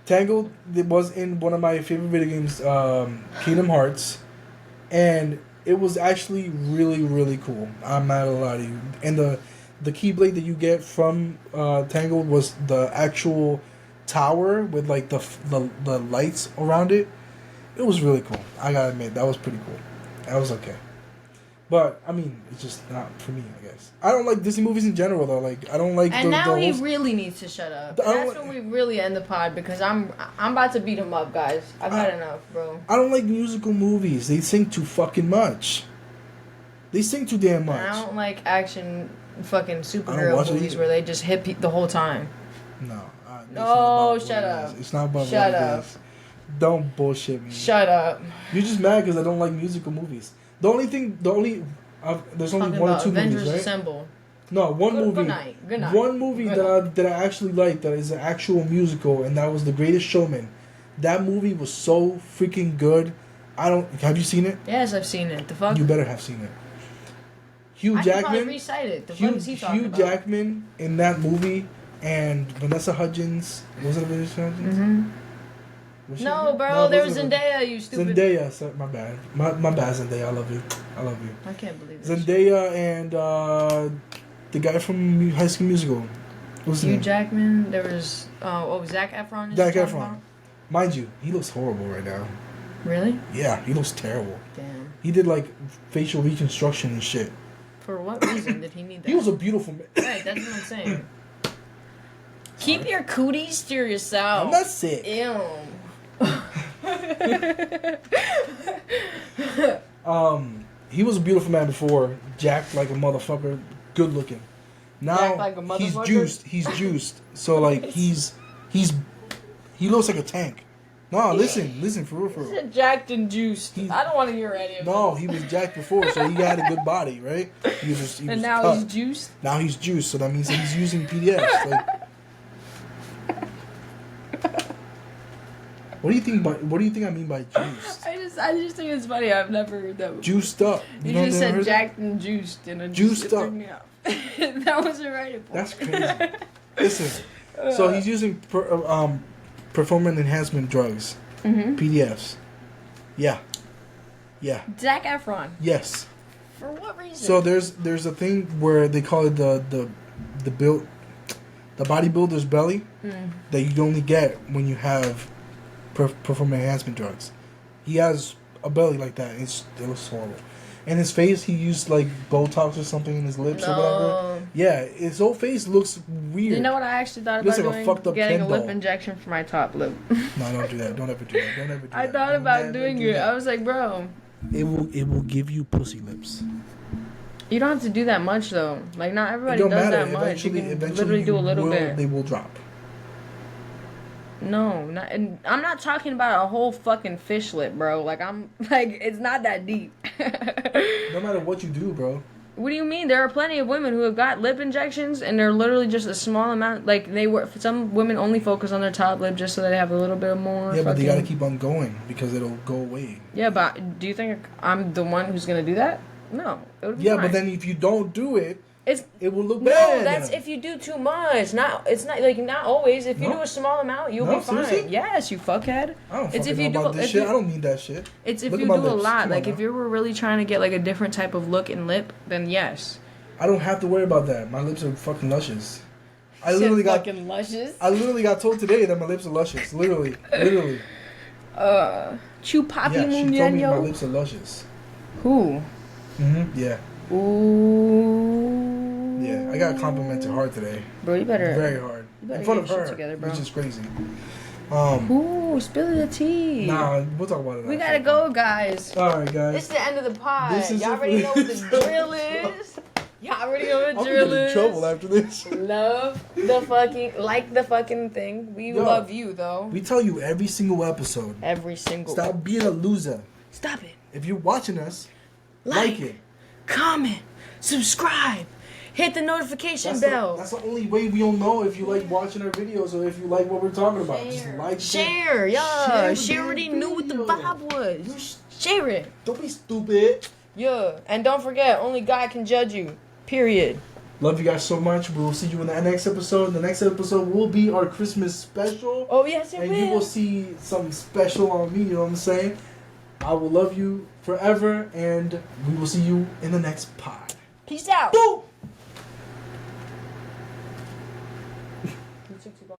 Tangled was in one of my favorite video games, Kingdom Hearts, and it was actually really, really cool. I'm not gonna lie to you. And the keyblade that you get from Tangled was the actual tower with like the lights around it. It was really cool. I gotta admit, that was pretty cool. That was okay. But I mean, it's just not for me, I guess. I don't like Disney movies in general, though. Like, I don't like. And the now he whole- really needs to shut up. I don't That's like- when we really end the pod because I'm about to beat him up, guys. I've had enough, bro. I don't like musical movies. They sing too fucking much. They sing too damn And I much. don't like action fucking watch superhero it movies either. where they just hit the whole time. No. No, it's not about shut what it up. is. It's not about Shut what up. it is. Don't bullshit me. Shut up. You're just mad because I don't like musical movies. There's only Talking one or about two Avengers movies, right? Assemble. No, one movie. Good night. Good night. One movie Good that I actually liked that is an actual musical, and that was The Greatest Showman. That movie was so freaking good. Have you seen it? Yes, I've seen it. The fuck? You better have seen it. Hugh I could probably Jackman. recite it. The fuck is he talking Hugh about? Jackman in that movie, and Vanessa Hudgens. Was it Vanessa Hudgens? Mm-hmm. Was she No, in it? bro, it there was wasn't Zendaya, you stupid. Zendaya, sorry, my bad. My bad, Zendaya. I love you. I can't believe this. Zendaya and the guy from High School Musical. What's his Hugh name? Jackman, there was, Zac Efron. is Zac you talking Efron. about? Mind you, he looks horrible right now. Really? Yeah, he looks terrible. Damn. He did like facial reconstruction and shit. For what reason did he need that? He was a beautiful man. Right, that's what I'm saying. Keep your cooties to yourself. I'm not sick. Ew. He was a beautiful man before, jacked like a motherfucker, good looking. Now Jacked like a he's motherfucker? juiced. He's juiced. So like he looks like a tank. No, listen, for real, for real. Jacked and juiced. He- I don't want to hear any of No, he was jacked before, so he had a good body, right? He was it. And now cut. he's juiced. Now he's juiced, so that means that he's using PDFs. Like, what do you think I mean by juiced? I just think it's funny. I've never heard that before. Juiced up. You know just what I said heard? jacked and juiced, and it Juiced just, it up. threw me off. That wasn't right. That's crazy. Listen, so he's using performance enhancement drugs, PDFs. Yeah. Zac Efron. Yes. For what reason? So there's a thing where they call it the bodybuilder's belly that you only get when you have performance enhancement drugs. He has a belly like that. It looks horrible. And his face, he used like Botox or something in his lips or whatever. Yeah, his whole face looks weird. You know what I actually thought Looks about like a doing? fucked up Getting Ken a lip doll. injection for my top lip. No, don't do that. Don't ever do that. Don't ever do that. I thought Don't about ever doing do it. that. I was like, bro, It will give you pussy lips. you don't have to do that much though. Like not It everybody don't does matter. that much. You can Eventually literally do a little bit. They will drop. No, not, and I'm not talking about a whole fucking fish lip, bro. Like it's not that deep. No matter what you do, bro. What do you mean? There are plenty of women who have got lip injections, and they're literally just a small amount. Like some women only focus on their top lip just so they have a little bit more. Yeah, but they fucking- gotta keep on going because it'll go away. Yeah, but do you think I'm the one who's gonna do that? No. It would be Yeah, fine. but then if you don't do it, it's it will look no. bad. That's if you do too much. It's not like not always. If you No? do a small amount, you'll No, be fine. seriously? Yes, you fuckhead. I don't It's fucking if you know do about this if shit. you- I don't need that shit. It's if Look you at do my a lips. lot. Come Like on if now. you were really trying to get like a different type of look and lip, then yes. I don't have to worry about that. My lips are fucking luscious. I Shit literally fucking luscious. got told today that my lips are luscious. Literally. Chu papi Yeah, she told me my muñeño. lips are luscious. Who? Yeah. Ooh. Yeah. I got complimented hard today. Bro, you better. Very hard. You better In front get of your her. shit together, bro. Which is crazy. Ooh, spill the tea. Nah, we'll talk about it. We after. gotta go, guys. Alright, guys. It's the end of the pod. This is Y'all it already for know what this the drill is. Y'all already know what I'm the gonna drill get in is. trouble after this. Love the fucking thing. We Yo, love you though. We tell you every single episode. Every single. Stop being a loser. Stop it. If you're watching us, like it. Comment, subscribe, hit the notification That's bell. that's the only way we'll know if you like watching our videos or if you like what we're talking about. Just like it. Share, yeah. Share She the already knew what the video. vibe was. Share it. Don't be stupid. Yeah. And don't forget, only God can judge you. Period. Love you guys so much. We'll see you in the next episode. The next episode will be our Christmas special. Oh, yes, it And will. you will see something special on me, you know what I'm saying? I will love you forever, and we will see you in the next pod. Peace out. Boom!